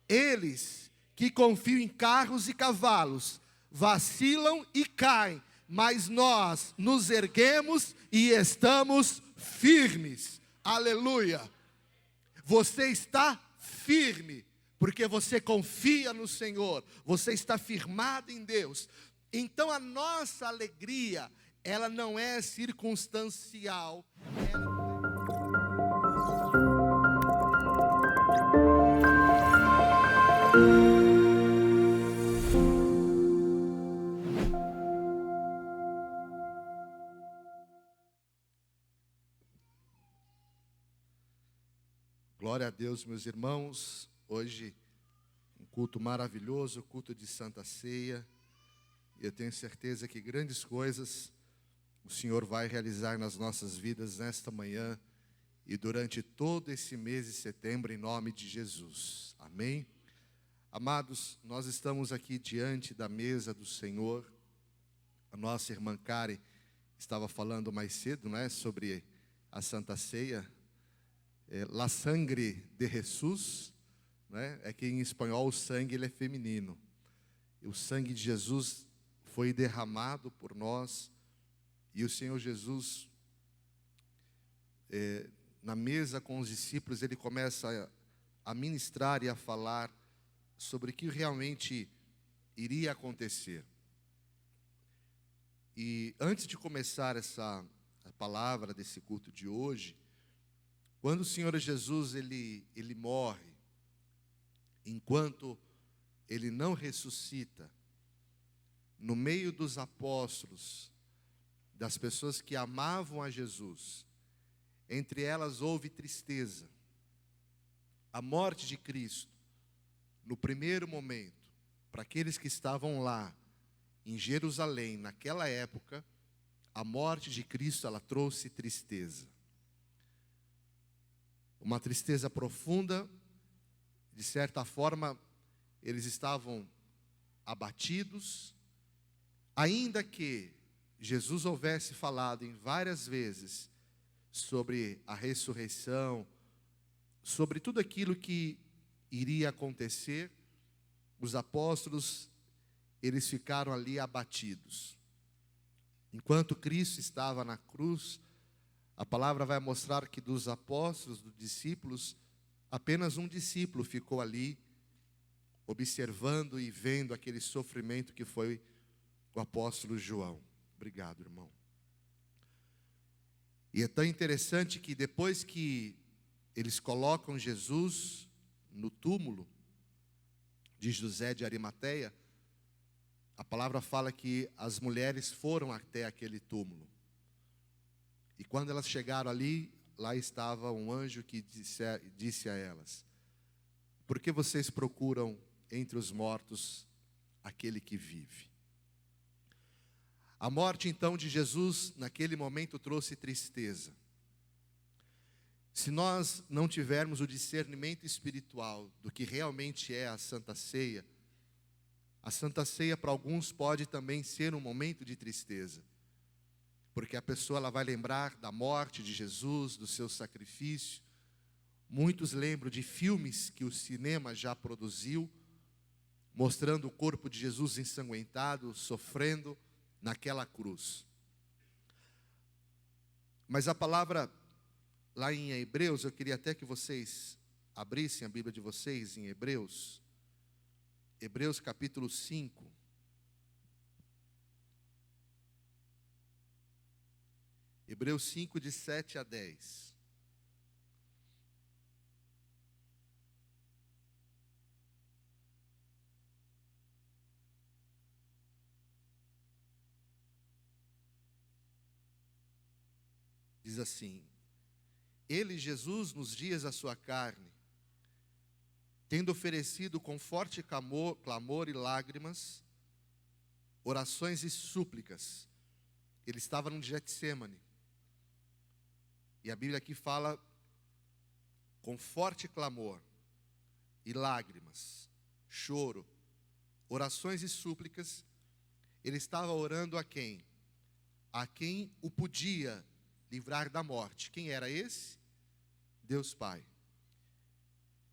Eles que confiam em carros e cavalos vacilam e caem, mas nós nos erguemos e estamos firmes. Aleluia! Você está firme, porque você confia no Senhor, você está firmado em Deus. Então a nossa alegria, ela não é circunstancial. Glória a Deus, meus irmãos. Hoje, um culto maravilhoso, culto de Santa Ceia. Eu tenho certeza que grandes coisas o Senhor vai realizar nas nossas vidas nesta manhã e durante todo esse mês de setembro, em nome de Jesus. Amém? Amados, nós estamos aqui diante da mesa do Senhor. A nossa irmã Karen estava falando mais cedo, sobre a Santa Ceia. La sangre de Jesus, é que em espanhol o sangue ele é feminino. E o sangue de Jesus foi derramado por nós. E o Senhor Jesus, na mesa com os discípulos, ele começa a ministrar e a falar sobre o que realmente iria acontecer. E antes de começar a palavra desse culto de hoje, quando o Senhor Jesus ele morre, enquanto ele não ressuscita, no meio dos apóstolos, das pessoas que amavam a Jesus, entre elas houve tristeza. A morte de Cristo, no primeiro momento, para aqueles que estavam lá em Jerusalém, naquela época, a morte de Cristo, ela trouxe tristeza. Uma tristeza profunda, de certa forma, eles estavam abatidos, ainda que Jesus houvesse falado em várias vezes sobre a ressurreição, sobre tudo aquilo que iria acontecer, os apóstolos, eles ficaram ali abatidos. Enquanto Cristo estava na cruz, a palavra vai mostrar que dos apóstolos, dos discípulos, apenas um discípulo ficou ali, observando e vendo aquele sofrimento que foi o apóstolo João. Obrigado, irmão. E é tão interessante que depois que eles colocam Jesus no túmulo de José de Arimateia, a palavra fala que as mulheres foram até aquele túmulo. E quando elas chegaram ali, lá estava um anjo que disse a elas: por que vocês procuram entre os mortos aquele que vive? A morte então de Jesus, naquele momento, trouxe tristeza. Se nós não tivermos o discernimento espiritual do que realmente é a Santa Ceia para alguns pode também ser um momento de tristeza. Porque a pessoa ela vai lembrar da morte de Jesus, do seu sacrifício. Muitos lembram de filmes que o cinema já produziu, mostrando o corpo de Jesus ensanguentado, sofrendo naquela cruz. Mas a palavra lá em Hebreus, eu queria até que vocês abrissem a Bíblia de vocês em Hebreus. Hebreus capítulo 5. Hebreus 5, de 7 a 10. Diz assim: Ele, Jesus, nos dias da sua carne, tendo oferecido com forte clamor e lágrimas, orações e súplicas, ele estava num Getsêmani. E a Bíblia aqui fala com forte clamor e lágrimas, choro, orações e súplicas. Ele estava orando a quem? A quem o podia livrar da morte. Quem era esse? Deus Pai.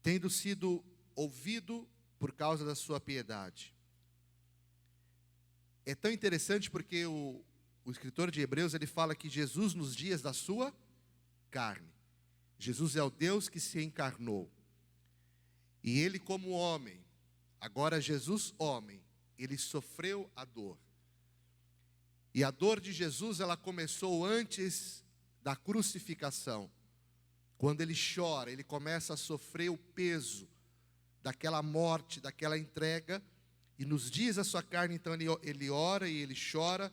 Tendo sido ouvido por causa da sua piedade. É tão interessante porque o escritor de Hebreus, ele fala que Jesus nos dias da sua carne. Jesus é o Deus que se encarnou. E ele como homem, agora Jesus homem, ele sofreu a dor. E a dor de Jesus, ela começou antes da crucificação. Quando ele chora, ele começa a sofrer o peso daquela morte, daquela entrega. E nos dias da sua carne, então, ele ora e ele chora.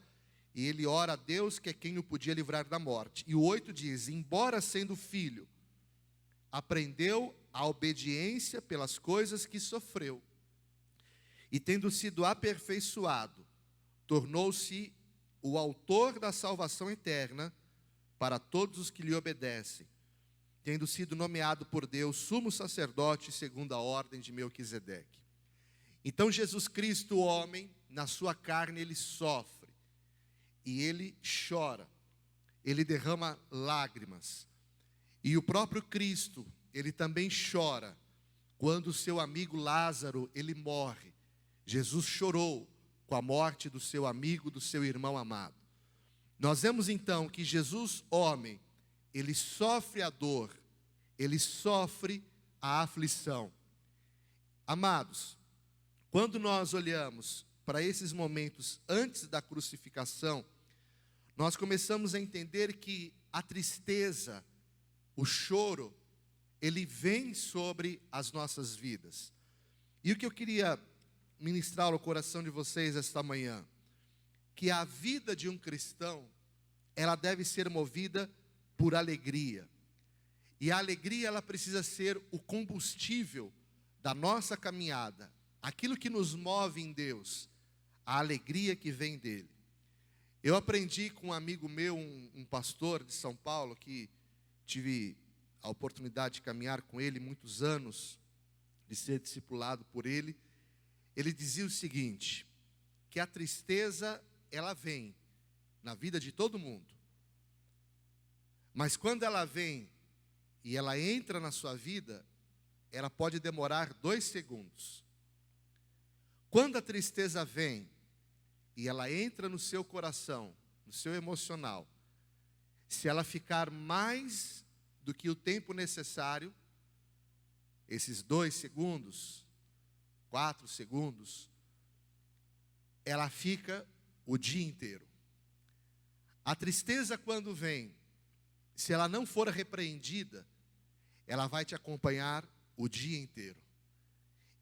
E ele ora a Deus, que é quem o podia livrar da morte. E o 8 diz, embora sendo filho, aprendeu a obediência pelas coisas que sofreu. E tendo sido aperfeiçoado, tornou-se o autor da salvação eterna para todos os que lhe obedecem, tendo sido nomeado por Deus sumo sacerdote segundo a ordem de Melquisedeque. Então Jesus Cristo, o homem, na sua carne ele sofre, e ele chora, ele derrama lágrimas. E o próprio Cristo, ele também chora, quando o seu amigo Lázaro, ele morre. Jesus chorou com a morte do seu amigo, do seu irmão amado. Nós vemos então que Jesus, homem, ele sofre a dor, ele sofre a aflição. Amados, quando nós olhamos para esses momentos antes da crucificação, nós começamos a entender que a tristeza, o choro, ele vem sobre as nossas vidas. E o que eu queria ministrar ao coração de vocês esta manhã, que a vida de um cristão, ela deve ser movida por alegria. E a alegria, ela precisa ser o combustível da nossa caminhada. Aquilo que nos move em Deus, a alegria que vem dele. Eu aprendi com um amigo meu, um pastor de São Paulo, que tive a oportunidade de caminhar com ele muitos anos, de ser discipulado por ele. Ele dizia o seguinte, que a tristeza, ela vem na vida de todo mundo. Mas quando ela vem e ela entra na sua vida, ela pode demorar 2 segundos. Quando a tristeza vem e ela entra no seu coração, no seu emocional, se ela ficar mais do que o tempo necessário, esses 2 segundos, 4 segundos, ela fica o dia inteiro. A tristeza, quando vem, se ela não for repreendida, ela vai te acompanhar o dia inteiro.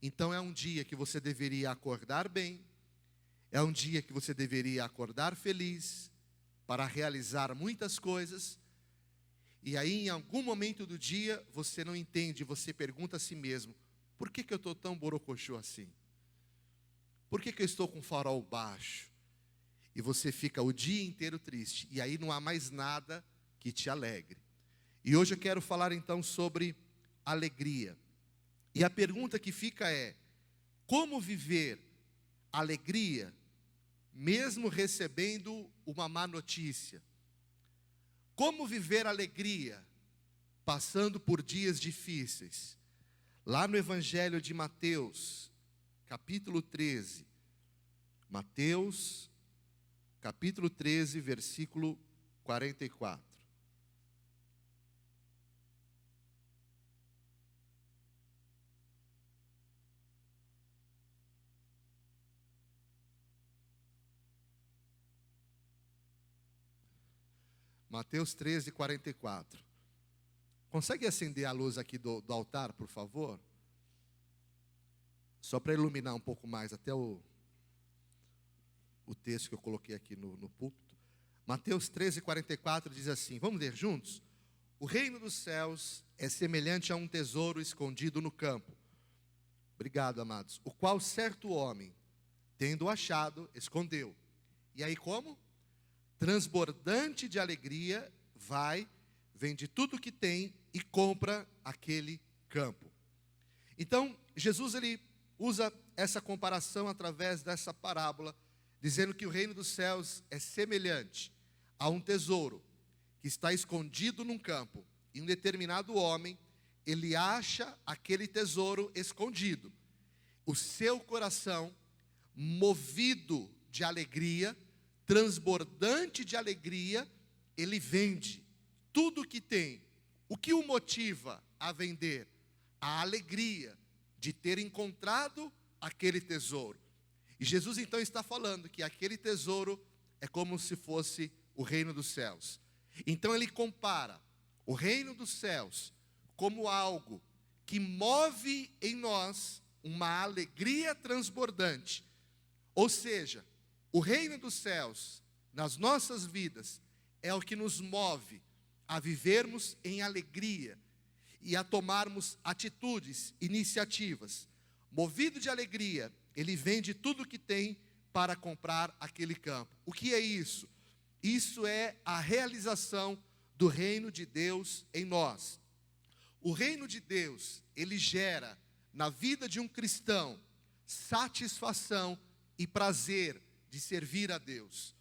Então é um dia que você deveria acordar bem, é um dia que você deveria acordar feliz, para realizar muitas coisas, e aí em algum momento do dia, você não entende, você pergunta a si mesmo, por que eu estou tão borocochô assim? Por que eu estou com o farol baixo? E você fica o dia inteiro triste, e aí não há mais nada que te alegre. E hoje eu quero falar então sobre alegria. E a pergunta que fica é, como viver alegria, mesmo recebendo uma má notícia? Como viver alegria, passando por dias difíceis? Lá no Evangelho de Mateus, capítulo 13, Mateus, capítulo 13, versículo 44. Mateus 13, 44. Consegue acender a luz aqui do altar, por favor? Só para iluminar um pouco mais, até o texto que eu coloquei aqui no púlpito. Mateus 13, 44 diz assim, vamos ler juntos? O reino dos céus é semelhante a um tesouro escondido no campo. Obrigado, amados. O qual certo homem, tendo achado, escondeu. E aí como? Transbordante de alegria, vende tudo o que tem e compra aquele campo. Então, Jesus ele usa essa comparação através dessa parábola, dizendo que o reino dos céus é semelhante a um tesouro que está escondido num campo, e um determinado homem, ele acha aquele tesouro escondido. O seu coração, movido de alegria, transbordante de alegria, ele vende tudo o que tem. O que o motiva a vender? A alegria de ter encontrado aquele tesouro. E Jesus então está falando que aquele tesouro é como se fosse o reino dos céus. Então ele compara o reino dos céus como algo que move em nós uma alegria transbordante. Ou seja, o reino dos céus nas nossas vidas é o que nos move a vivermos em alegria e a tomarmos atitudes, iniciativas. Movido de alegria, ele vende tudo o que tem para comprar aquele campo. O que é isso? Isso é a realização do reino de Deus em nós. O reino de Deus, ele gera na vida de um cristão satisfação e prazer de servir a Deus.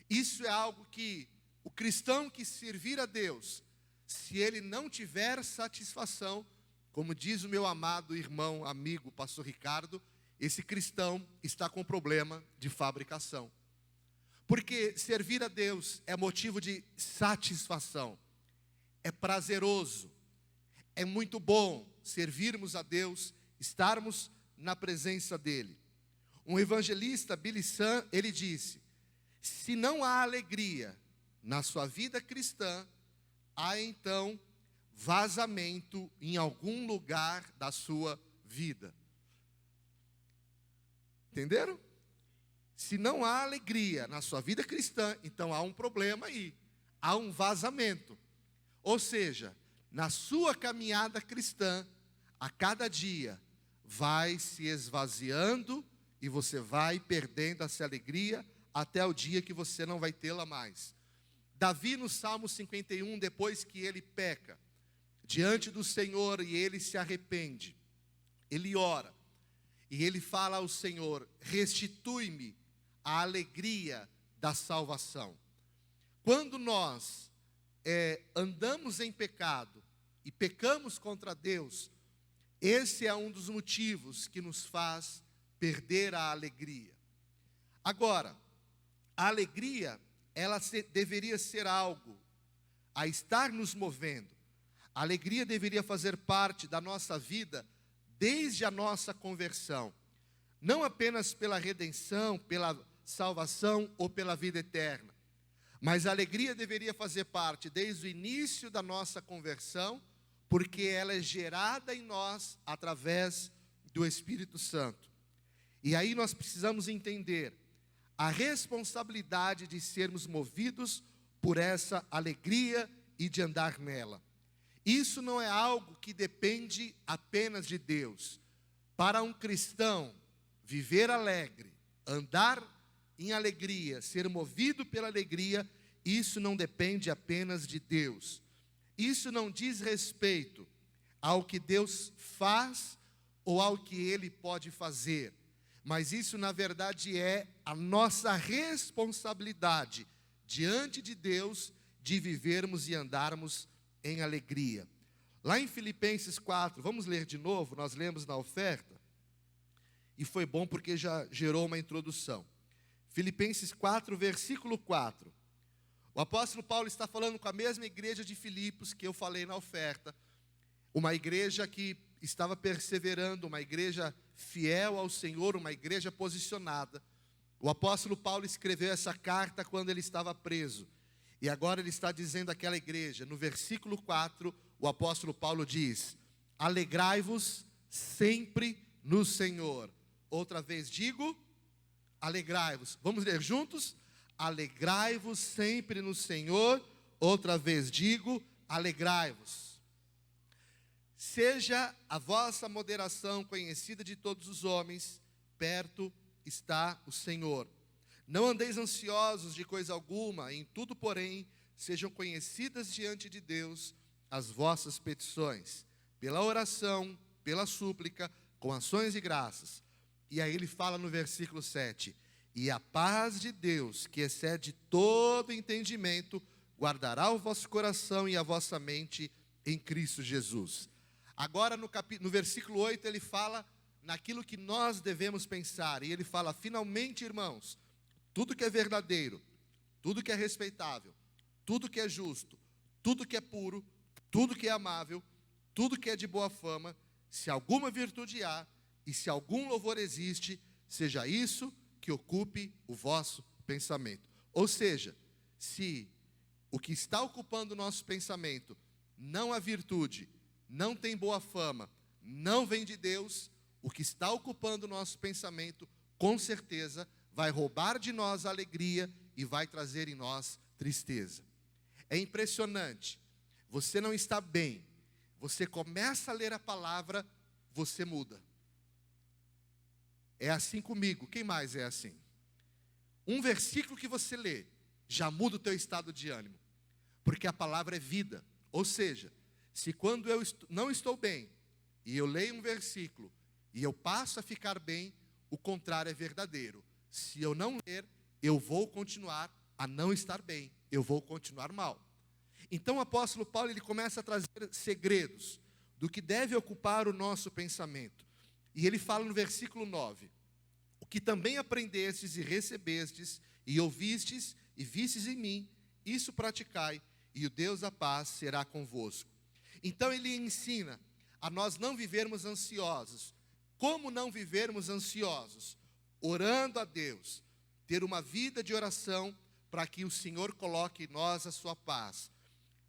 Isso é algo que o cristão que servir a Deus, se ele não tiver satisfação, como diz o meu amado irmão, amigo, pastor Ricardo, esse cristão está com problema de fabricação. Porque servir a Deus é motivo de satisfação, é prazeroso, é muito bom servirmos a Deus, estarmos na presença dEle. Um evangelista, Billy Sunn, ele disse: se não há alegria na sua vida cristã, há então vazamento em algum lugar da sua vida. Entenderam? Se não há alegria na sua vida cristã, então há um problema aí, há um vazamento. Ou seja, na sua caminhada cristã, a cada dia vai se esvaziando e você vai perdendo essa alegria até o dia que você não vai tê-la mais. Davi no Salmo 51, depois que ele peca diante do Senhor e ele se arrepende, ele ora e ele fala ao Senhor: restitui-me a alegria da salvação. Quando nós andamos em pecado e pecamos contra Deus, esse é um dos motivos que nos faz perder a alegria. Agora, a alegria, ela deveria ser algo a estar nos movendo. A alegria deveria fazer parte da nossa vida desde a nossa conversão. Não apenas pela redenção, pela salvação ou pela vida eterna. Mas a alegria deveria fazer parte desde o início da nossa conversão, porque ela é gerada em nós através do Espírito Santo. E aí nós precisamos entender a responsabilidade de sermos movidos por essa alegria e de andar nela. Isso não é algo que depende apenas de Deus. Para um cristão, viver alegre, andar em alegria, ser movido pela alegria, isso não depende apenas de Deus. Isso não diz respeito ao que Deus faz ou ao que Ele pode fazer. Mas isso, na verdade, é a nossa responsabilidade diante de Deus de vivermos e andarmos em alegria. Lá em Filipenses 4, vamos ler de novo, nós lemos na oferta, e foi bom porque já gerou uma introdução. Filipenses 4, versículo 4. O apóstolo Paulo está falando com a mesma igreja de Filipos que eu falei na oferta, uma igreja que estava perseverando, uma igreja fiel ao Senhor, uma igreja posicionada. O apóstolo Paulo escreveu essa carta quando ele estava preso. E agora ele está dizendo àquela igreja, no versículo 4, o apóstolo Paulo diz: alegrai-vos sempre no Senhor. Outra vez digo, alegrai-vos. Vamos ler juntos? Alegrai-vos sempre no Senhor. Outra vez digo, alegrai-vos. Seja a vossa moderação conhecida de todos os homens, perto está o Senhor. Não andeis ansiosos de coisa alguma, em tudo, porém, sejam conhecidas diante de Deus as vossas petições, pela oração, pela súplica, com ações e graças. E aí ele fala no versículo 7, e a paz de Deus, que excede todo entendimento, guardará o vosso coração e a vossa mente em Cristo Jesus. Agora no versículo 8 ele fala naquilo que nós devemos pensar. E ele fala: finalmente, irmãos, tudo que é verdadeiro, tudo que é respeitável, tudo que é justo, tudo que é puro, tudo que é amável, tudo que é de boa fama, se alguma virtude há e se algum louvor existe, seja isso que ocupe o vosso pensamento. Ou seja, se o que está ocupando o nosso pensamento não há virtude, não tem boa fama, não vem de Deus, o que está ocupando o nosso pensamento, com certeza, vai roubar de nós a alegria e vai trazer em nós tristeza. É impressionante, você não está bem, você começa a ler a palavra, você muda. É assim comigo, quem mais é assim? Um versículo que você lê, já muda o teu estado de ânimo, porque a palavra é vida. Ou seja, se quando eu não estou bem, e eu leio um versículo, e eu passo a ficar bem, o contrário é verdadeiro. Se eu não ler, eu vou continuar a não estar bem, eu vou continuar mal. Então o apóstolo Paulo, ele começa a trazer segredos do que deve ocupar o nosso pensamento. E ele fala no versículo 9, o que também aprendestes e recebestes, e ouvistes e vistes em mim, isso praticai, e o Deus da paz será convosco. Então ele ensina a nós não vivermos ansiosos. Como não vivermos ansiosos? Orando a Deus, ter uma vida de oração para que o Senhor coloque em nós a sua paz.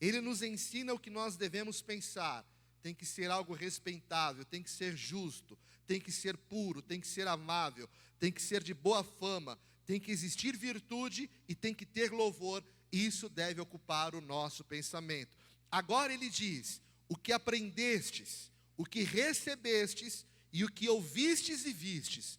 Ele nos ensina o que nós devemos pensar. Tem que ser algo respeitável, tem que ser justo, tem que ser puro, tem que ser amável, tem que ser de boa fama, tem que existir virtude e tem que ter louvor. Isso deve ocupar o nosso pensamento. Agora ele diz, o que aprendestes, o que recebestes e o que ouvistes e vistes.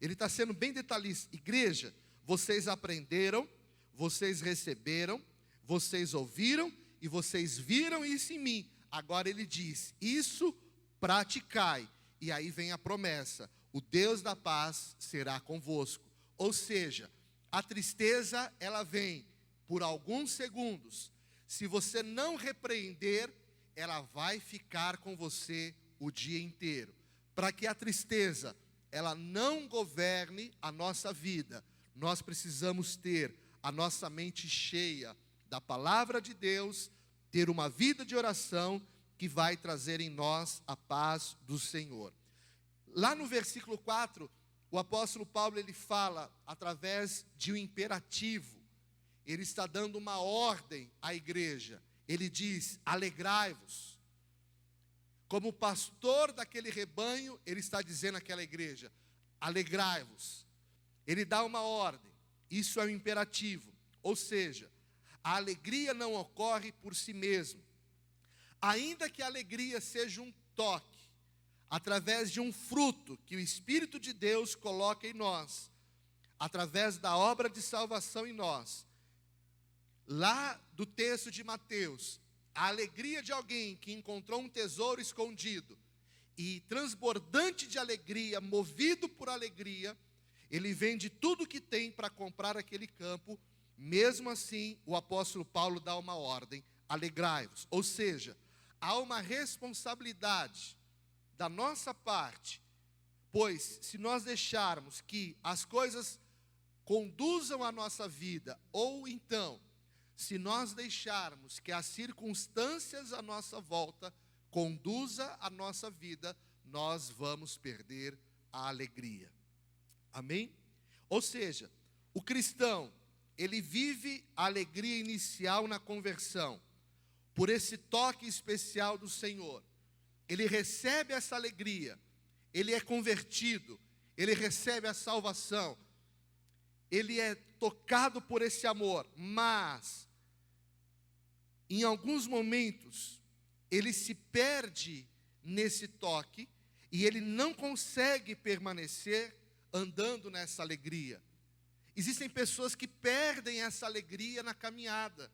Ele está sendo bem detalhista. Igreja, vocês aprenderam, vocês receberam, vocês ouviram e vocês viram isso em mim. Agora ele diz, isso praticai. E aí vem a promessa, o Deus da paz será convosco. Ou seja, a tristeza, ela vem por alguns segundos. Se você não repreender, ela vai ficar com você o dia inteiro. Para que a tristeza, ela não governe a nossa vida, nós precisamos ter a nossa mente cheia da palavra de Deus, ter uma vida de oração que vai trazer em nós a paz do Senhor. Lá no versículo 4, o apóstolo Paulo, ele fala através de um imperativo. Ele está dando uma ordem à igreja. Ele diz, alegrai-vos. Como pastor daquele rebanho, ele está dizendo àquela igreja, alegrai-vos. Ele dá uma ordem, isso é um imperativo. Ou seja, a alegria não ocorre por si mesmo. Ainda que a alegria seja um toque, através de um fruto que o Espírito de Deus coloca em nós, através da obra de salvação em nós. Lá do texto de Mateus, a alegria de alguém que encontrou um tesouro escondido e transbordante de alegria, movido por alegria, ele vende tudo o que tem para comprar aquele campo. Mesmo assim, o apóstolo Paulo dá uma ordem, alegrai-vos. Ou seja, há uma responsabilidade da nossa parte, pois se nós deixarmos que as coisas conduzam a nossa vida, ou então, se nós deixarmos que as circunstâncias à nossa volta conduza a nossa vida, nós vamos perder a alegria. Amém? Ou seja, o cristão, ele vive a alegria inicial na conversão, por esse toque especial do Senhor. Ele recebe essa alegria, ele é convertido, ele recebe a salvação, ele é tocado por esse amor, mas em alguns momentos ele se perde nesse toque e ele não consegue permanecer andando nessa alegria. Existem pessoas que perdem essa alegria na caminhada.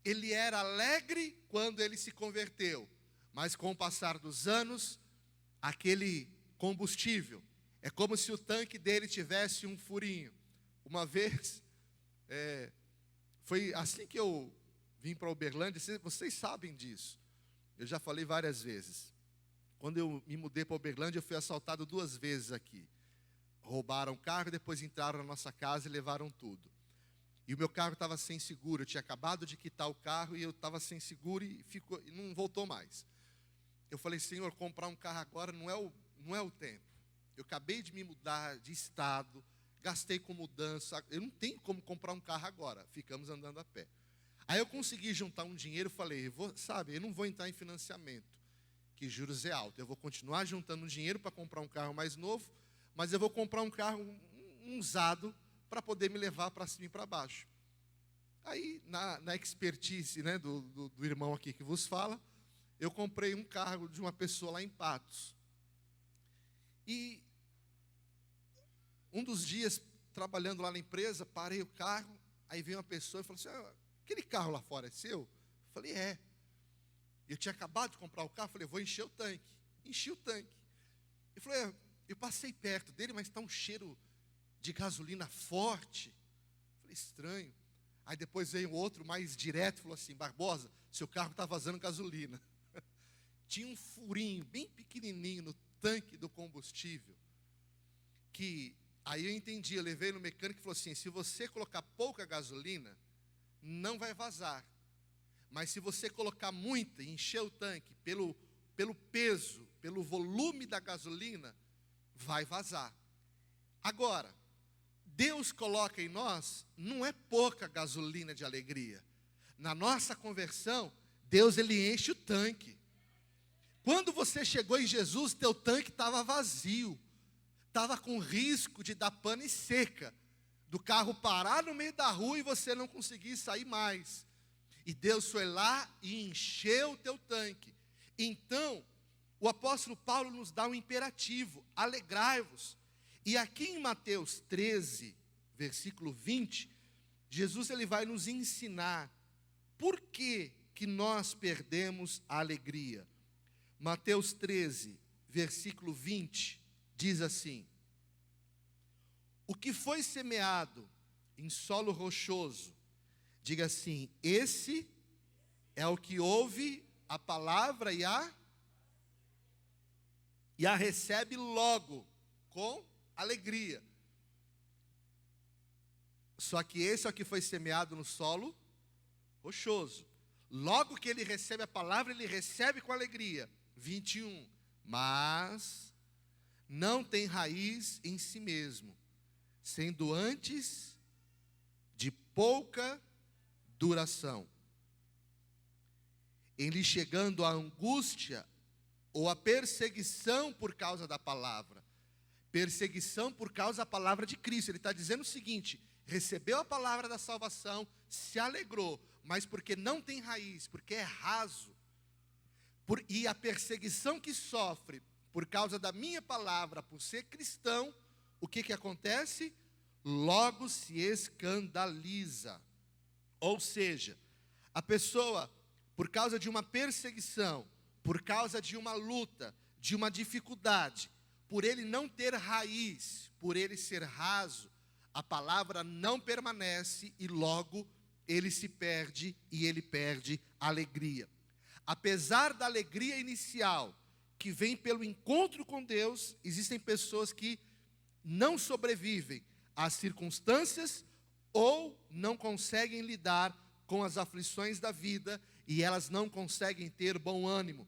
Ele era alegre quando ele se converteu, mas com o passar dos anos, aquele combustível, é como se o tanque dele tivesse um furinho. Uma vez, foi assim que eu vim para Uberlândia, vocês sabem disso, eu já falei várias vezes. Quando eu me mudei para Uberlândia, eu fui assaltado 2 vezes aqui. Roubaram o carro, depois entraram na nossa casa e levaram tudo. E o meu carro estava sem seguro. Eu tinha acabado de quitar o carro e eu estava sem seguro e não voltou mais. Eu falei, Senhor, comprar um carro agora não é o tempo. Eu acabei de me mudar de estado, gastei com mudança. Eu não tenho como comprar um carro agora. Ficamos andando a pé. Aí eu consegui juntar um dinheiro, falei, eu não vou entrar em financiamento, que juros é alto. Eu vou continuar juntando um dinheiro para comprar um carro mais novo, mas eu vou comprar um carro usado para poder me levar para cima e para baixo. Aí, na expertise, né, do irmão aqui que vos fala, eu comprei um carro de uma pessoa lá em Patos. E um dos dias, trabalhando lá na empresa, parei o carro, aí veio uma pessoa e falou assim, aquele carro lá fora é seu? Eu falei, é. Eu tinha acabado de comprar o carro, falei, vou encher o tanque. Enchi o tanque. Eu falei, eu passei perto dele, mas está um cheiro de gasolina forte. Eu falei, estranho. Aí depois veio outro mais direto, falou assim, Barbosa, seu carro está vazando gasolina. Tinha um furinho bem pequenininho no tanque do combustível, que aí eu entendi, eu levei no mecânico e falou assim, se você colocar pouca gasolina, não vai vazar. Mas se você colocar muita e encher o tanque pelo peso, pelo volume da gasolina, vai vazar. Agora, Deus coloca em nós, não é pouca gasolina de alegria. Na nossa conversão, Deus ele enche o tanque. Quando você chegou em Jesus, teu tanque estava vazio. Estava com risco de dar pane seca. Do carro parar no meio da rua e você não conseguir sair mais. E Deus foi lá e encheu o teu tanque. Então, o apóstolo Paulo nos dá um imperativo, alegrai-vos. E aqui em Mateus 13, versículo 20, Jesus ele vai nos ensinar por que nós perdemos a alegria. Mateus 13, versículo 20, diz assim, o que foi semeado em solo rochoso, diga assim, esse é o que ouve a palavra e a recebe logo, com alegria. Só que esse é o que foi semeado no solo rochoso. Logo que ele recebe a palavra, ele recebe com alegria. 21, mas não tem raiz em si mesmo, sendo antes de pouca duração. Em lhe chegando a angústia ou a perseguição por causa da palavra. Perseguição por causa da palavra de Cristo. Ele está dizendo o seguinte, recebeu a palavra da salvação, se alegrou, mas porque não tem raiz, porque é raso. E a perseguição que sofre por causa da minha palavra, por ser cristão, o que acontece? Logo se escandaliza. Ou seja, a pessoa, por causa de uma perseguição, por causa de uma luta, de uma dificuldade, por ele não ter raiz, por ele ser raso, a palavra não permanece e logo ele se perde e ele perde a alegria. Apesar da alegria inicial, que vem pelo encontro com Deus, existem pessoas que não sobrevivem às circunstâncias ou não conseguem lidar com as aflições da vida e elas não conseguem ter bom ânimo.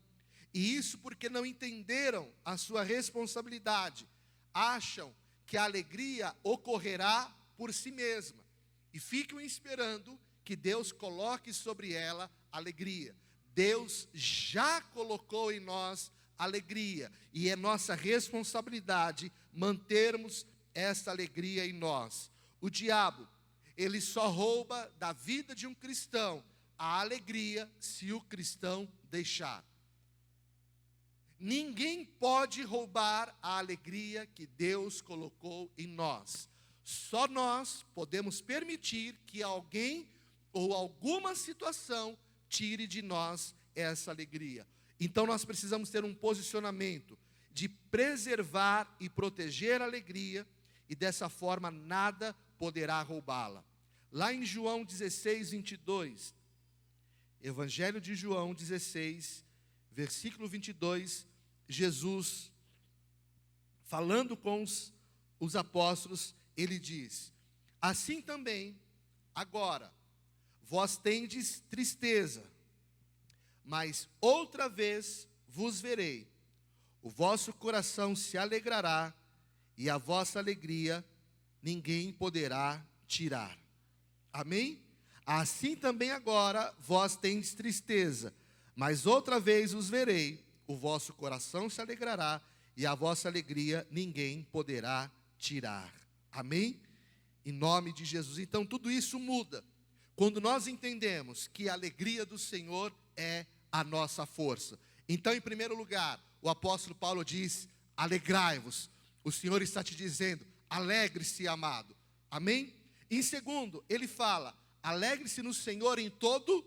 E isso porque não entenderam a sua responsabilidade. Acham que a alegria ocorrerá por si mesma e ficam esperando que Deus coloque sobre ela alegria. Deus já colocou em nós alegria e é nossa responsabilidade mantermos essa alegria em nós. O diabo, ele só rouba da vida de um cristão a alegria se o cristão deixar. Ninguém pode roubar a alegria que Deus colocou em nós. Só nós podemos permitir que alguém ou alguma situação tire de nós essa alegria. Então nós precisamos ter um posicionamento de preservar e proteger a alegria, e dessa forma nada poderá roubá-la. Lá em João 16, 22, Evangelho de João 16, versículo 22, Jesus, falando com os apóstolos, ele diz: assim também, agora, vós tendes tristeza, mas outra vez vos verei, o vosso coração se alegrará, e a vossa alegria ninguém poderá tirar. Amém? Assim também agora vós tendes tristeza, mas outra vez os verei, o vosso coração se alegrará, e a vossa alegria ninguém poderá tirar. Amém? Em nome de Jesus. Então tudo isso muda quando nós entendemos que a alegria do Senhor é a nossa força. Então, em primeiro lugar, o apóstolo Paulo diz: alegrai-vos. O Senhor está te dizendo: alegre-se, amado. Amém? Em segundo, ele fala: alegre-se no Senhor em todo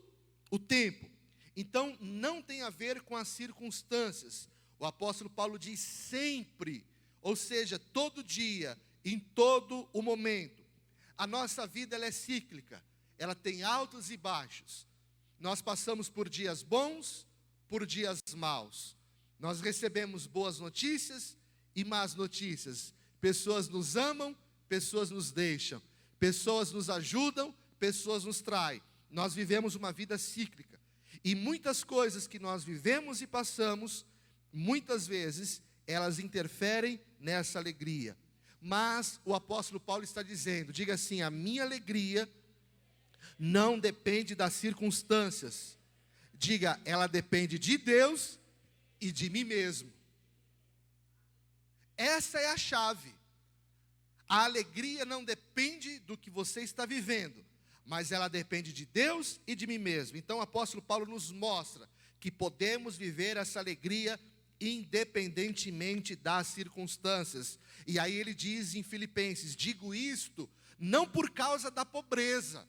o tempo. Então, não tem a ver com as circunstâncias. O apóstolo Paulo diz sempre, ou seja, todo dia, em todo o momento. A nossa vida, ela é cíclica, ela tem altos e baixos. Nós passamos por dias bons, por dias maus. Nós recebemos boas notícias e más notícias. Pessoas nos amam, pessoas nos deixam. Pessoas nos ajudam, pessoas nos traem. Nós vivemos uma vida cíclica. E muitas coisas que nós vivemos e passamos, muitas vezes, elas interferem nessa alegria. Mas o apóstolo Paulo está dizendo, diga assim: a minha alegria não depende das circunstâncias. Diga, ela depende de Deus e de mim mesmo. Essa é a chave. A alegria não depende do que você está vivendo, mas ela depende de Deus e de mim mesmo. Então o apóstolo Paulo nos mostra que podemos viver essa alegria independentemente das circunstâncias. E aí ele diz em Filipenses: digo isto não por causa da pobreza,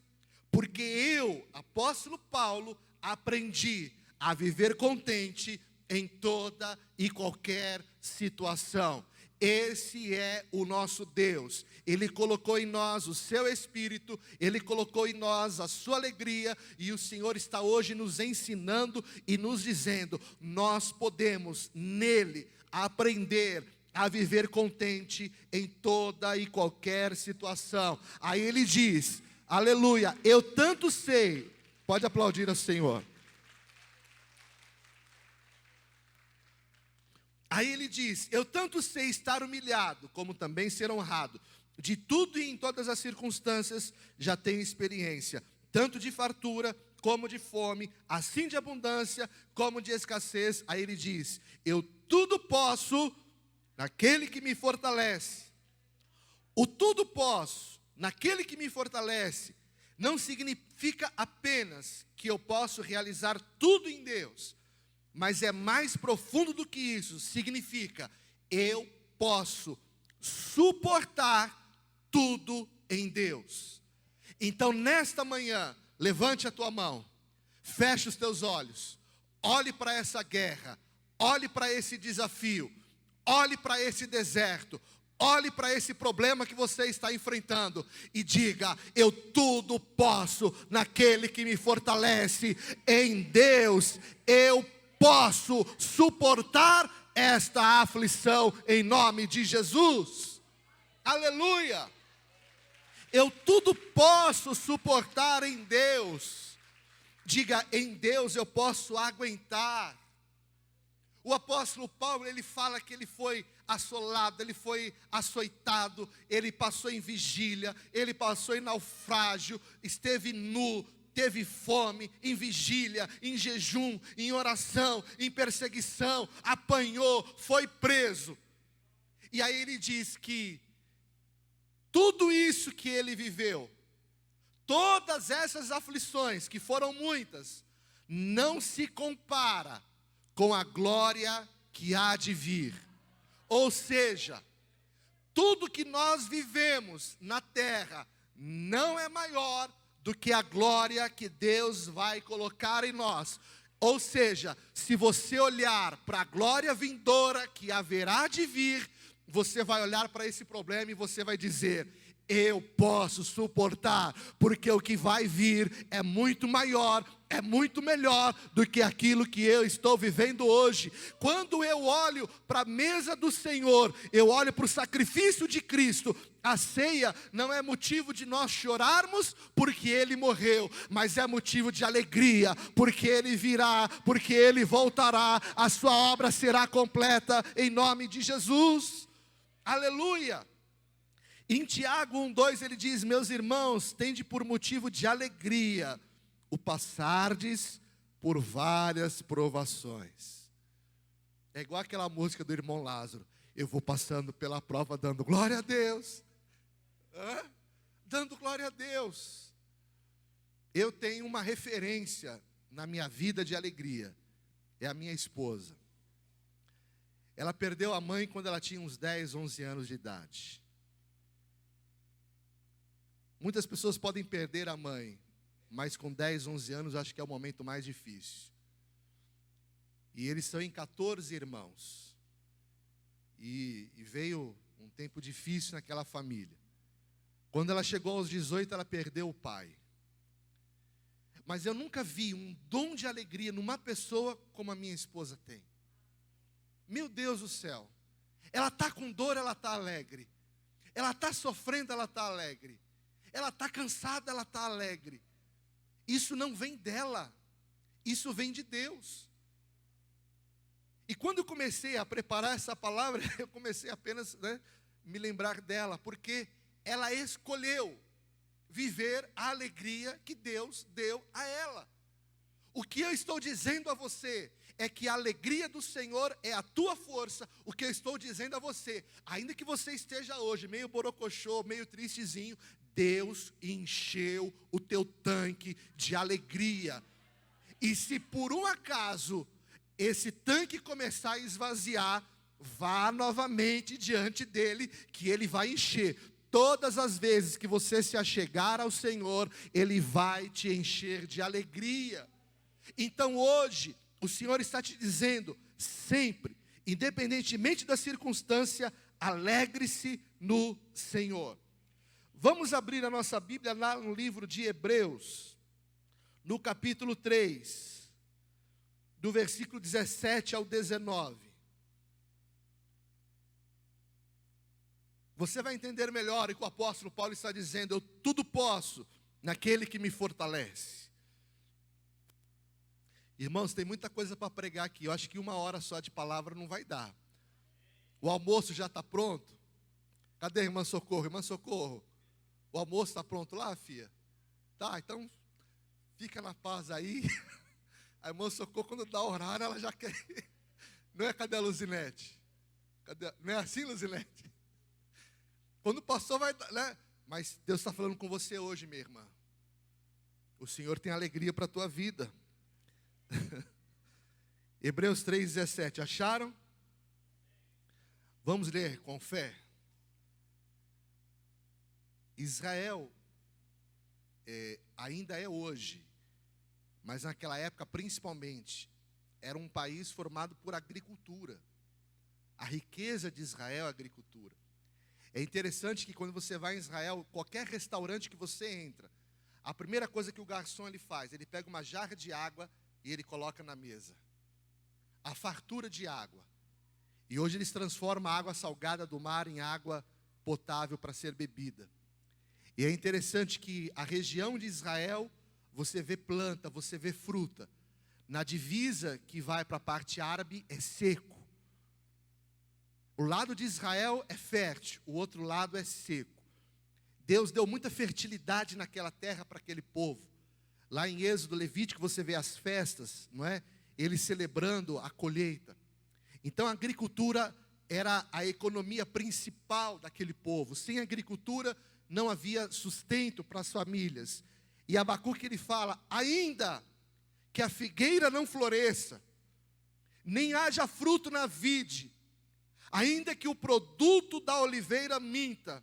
porque eu, apóstolo Paulo, aprendi a viver contente em toda e qualquer situação. Esse é o nosso Deus. Ele colocou em nós o seu Espírito, Ele colocou em nós a sua alegria, e o Senhor está hoje nos ensinando e nos dizendo: nós podemos nele aprender a viver contente em toda e qualquer situação. Aí ele diz, aleluia, eu tanto sei, pode aplaudir ao Senhor. Aí ele diz: eu tanto sei estar humilhado, como também ser honrado. De tudo e em todas as circunstâncias já tenho experiência, tanto de fartura como de fome, assim de abundância como de escassez. Aí ele diz: eu tudo posso naquele que me fortalece. O tudo posso naquele que me fortalece não significa apenas que eu posso realizar tudo em Deus, mas é mais profundo do que isso. Significa, eu posso suportar tudo em Deus. Então nesta manhã, levante a tua mão, feche os teus olhos, olhe para essa guerra, olhe para esse desafio, olhe para esse deserto, olhe para esse problema que você está enfrentando e diga: eu tudo posso naquele que me fortalece. Em Deus eu posso suportar esta aflição em nome de Jesus. Aleluia! Eu tudo posso suportar em Deus. Diga: em Deus eu posso aguentar. O apóstolo Paulo, ele fala que ele foi assolado, ele foi açoitado, ele passou em vigília, ele passou em naufrágio, esteve nu, teve fome, em vigília, em jejum, em oração, em perseguição, apanhou, foi preso. E aí ele diz que tudo isso que ele viveu, todas essas aflições, que foram muitas, não se compara com a glória que há de vir. Ou seja, tudo que nós vivemos na terra não é maior do que a glória que Deus vai colocar em nós. Ou seja, se você olhar para a glória vindoura que haverá de vir, você vai olhar para esse problema e você vai dizer: eu posso suportar, porque o que vai vir é muito maior, é muito melhor do que aquilo que eu estou vivendo hoje. Quando eu olho para a mesa do Senhor, eu olho para o sacrifício de Cristo. A ceia não é motivo de nós chorarmos porque Ele morreu, mas é motivo de alegria, porque Ele virá, porque Ele voltará, a sua obra será completa em nome de Jesus. Aleluia! Em Tiago 1:2 ele diz: meus irmãos, tende por motivo de alegria o passardes por várias provações. É igual aquela música do irmão Lázaro: eu vou passando pela prova dando glória a Deus. Dando glória a Deus. Eu tenho uma referência na minha vida de alegria, é a minha esposa. Ela perdeu a mãe quando ela tinha uns 10, 11 anos de idade. Muitas pessoas podem perder a mãe, mas com 10, 11 anos acho que é o momento mais difícil. E eles são em 14 irmãos. E veio um tempo difícil naquela família. Quando ela chegou aos 18, ela perdeu o pai. Mas eu nunca vi um dom de alegria numa pessoa como a minha esposa tem. Meu Deus do céu. Ela está com dor, ela está alegre. Ela está sofrendo, ela está alegre. Ela está cansada, ela está alegre. Isso não vem dela, isso vem de Deus. E quando eu comecei a preparar essa palavra, eu comecei apenas me lembrar dela, porque ela escolheu viver a alegria que Deus deu a ela. O que eu estou dizendo a você é que a alegria do Senhor é a tua força. O que eu estou dizendo a você, ainda que você esteja hoje meio borocochô, meio tristezinho, Deus encheu o teu tanque de alegria. E se por um acaso esse tanque começar a esvaziar, vá novamente diante dele, que ele vai encher. Todas as vezes que você se achegar ao Senhor, Ele vai te encher de alegria. Então hoje, o Senhor está te dizendo, sempre, independentemente da circunstância, alegre-se no Senhor. Vamos abrir a nossa Bíblia lá no livro de Hebreus, no capítulo 3, do versículo 17 ao 19. Você vai entender melhor o que o apóstolo Paulo está dizendo. Eu tudo posso naquele que me fortalece. Irmãos, tem muita coisa para pregar aqui. Eu acho que 1 hora só de palavra não vai dar. O almoço já está pronto? Cadê a irmã Socorro? Irmã Socorro, o almoço está pronto lá, filha? Tá, então fica na paz aí. A irmã Socorro, quando dá horário, ela já quer. Não é? Cadê a Luzinete? Não é assim, Luzinete? Quando o pastor vai, né? Mas Deus está falando com você hoje, minha irmã. O Senhor tem alegria para a tua vida. Hebreus 3,17, acharam? Vamos ler com fé. Israel ainda é hoje, mas naquela época principalmente, era um país formado por agricultura. A riqueza de Israel é a agricultura. É interessante que quando você vai em Israel, qualquer restaurante que você entra, a primeira coisa que o garçom ele faz, ele pega uma jarra de água e ele coloca na mesa. A fartura de água. E hoje eles transformam a água salgada do mar em água potável para ser bebida. E é interessante que a região de Israel, você vê planta, você vê fruta. Na divisa que vai para a parte árabe é seco. O lado de Israel é fértil, o outro lado é seco. Deus deu muita fertilidade naquela terra para aquele povo. Lá em Êxodo, Levítico, você vê as festas, não é? Eles celebrando a colheita. Então a agricultura era a economia principal daquele povo. Sem agricultura não havia sustento para as famílias. E Abacuque ele fala, ainda que a figueira não floresça, nem haja fruto na vide, ainda que o produto da oliveira minta,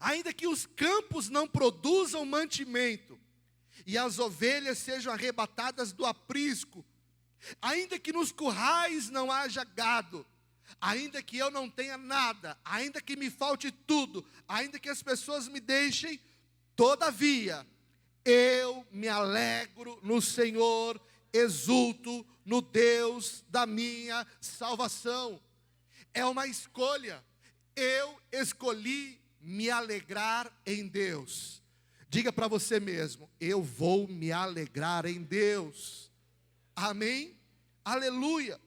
ainda que os campos não produzam mantimento, e as ovelhas sejam arrebatadas do aprisco, ainda que nos currais não haja gado, ainda que eu não tenha nada, ainda que me falte tudo, ainda que as pessoas me deixem, todavia, eu me alegro no Senhor, exulto no Deus da minha salvação. É uma escolha. Eu escolhi me alegrar em Deus. Diga para você mesmo: eu vou me alegrar em Deus. Amém? Aleluia.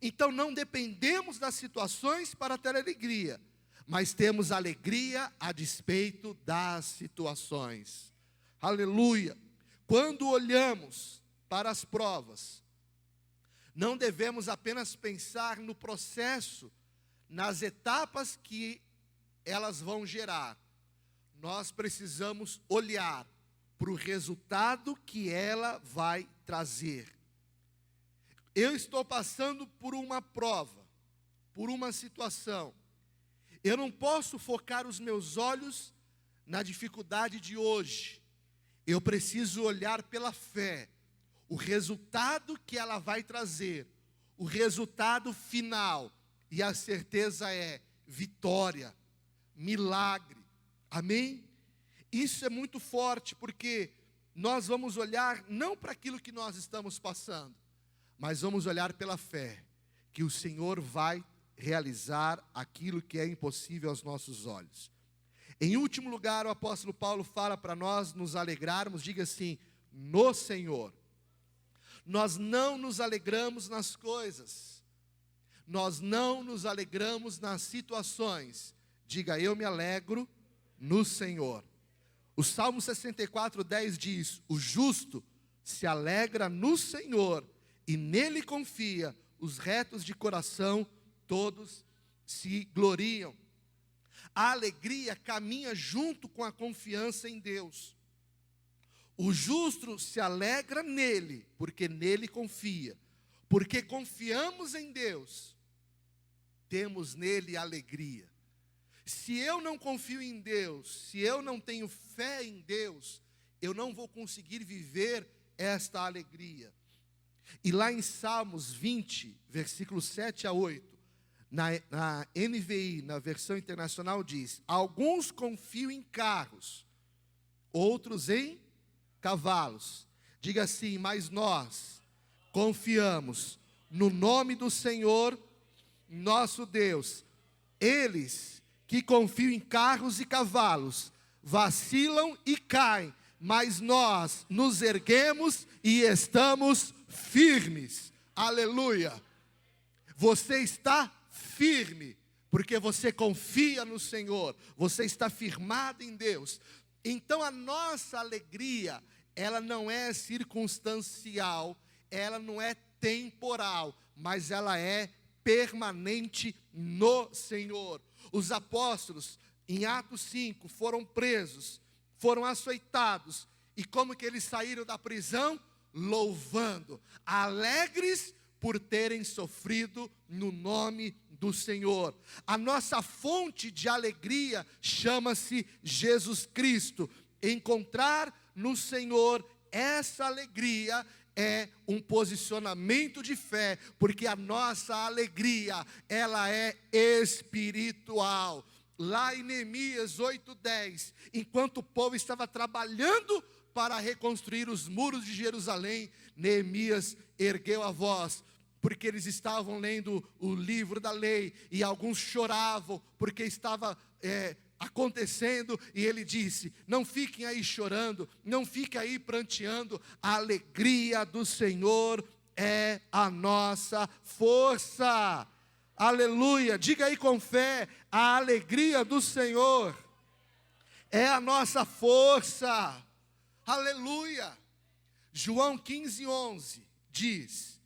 Então não dependemos das situações para ter alegria, mas temos alegria a despeito das situações. Aleluia. Quando olhamos para as provas, não devemos apenas pensar no processo, nas etapas que elas vão gerar. Nós precisamos olhar para o resultado que ela vai trazer. Eu estou passando por uma prova, por uma situação. Eu não posso focar os meus olhos na dificuldade de hoje. Eu preciso olhar pela fé, o resultado que ela vai trazer, o resultado final. E a certeza é vitória, milagre. Amém? Isso é muito forte, porque nós vamos olhar não para aquilo que nós estamos passando, mas vamos olhar pela fé, que o Senhor vai realizar aquilo que é impossível aos nossos olhos. Em último lugar, o apóstolo Paulo fala para nós nos alegrarmos, diga assim, no Senhor. Nós não nos alegramos nas coisas, nós não nos alegramos nas situações. Diga, eu me alegro no Senhor. O Salmo 64:10 diz, o justo se alegra no Senhor e nele confia, os retos de coração todos se gloriam. A alegria caminha junto com a confiança em Deus. O justo se alegra nele, porque nele confia. Porque confiamos em Deus, temos nele alegria. Se eu não confio em Deus, se eu não tenho fé em Deus, eu não vou conseguir viver esta alegria. E lá em Salmos 20, versículos 7 a 8, na NVI, na versão internacional, diz, alguns confiam em carros, outros em cavalos. Diga assim, mas nós confiamos no nome do Senhor, nosso Deus. Eles que confiam em carros e cavalos, vacilam e caem, mas nós nos erguemos e estamos firmes. Aleluia. Você está firme, porque você confia no Senhor, você está firmado em Deus. Então a nossa alegria, ela não é circunstancial, ela não é temporal, mas ela é permanente no Senhor. Os apóstolos, em Atos 5, foram presos, foram açoitados, e como que eles saíram da prisão? Louvando, alegres por terem sofrido no nome do Senhor. A nossa fonte de alegria chama-se Jesus Cristo. Encontrar no Senhor essa alegria é um posicionamento de fé, porque a nossa alegria, ela é espiritual. Lá em Neemias 8:10, enquanto o povo estava trabalhando para reconstruir os muros de Jerusalém, Neemias ergueu a voz, porque eles estavam lendo o livro da lei, e alguns choravam, porque estava acontecendo, e ele disse, não fiquem aí chorando, não fiquem aí pranteando, a alegria do Senhor é a nossa força. Aleluia, diga aí com fé, a alegria do Senhor é a nossa força. Aleluia. João 15:11 diz,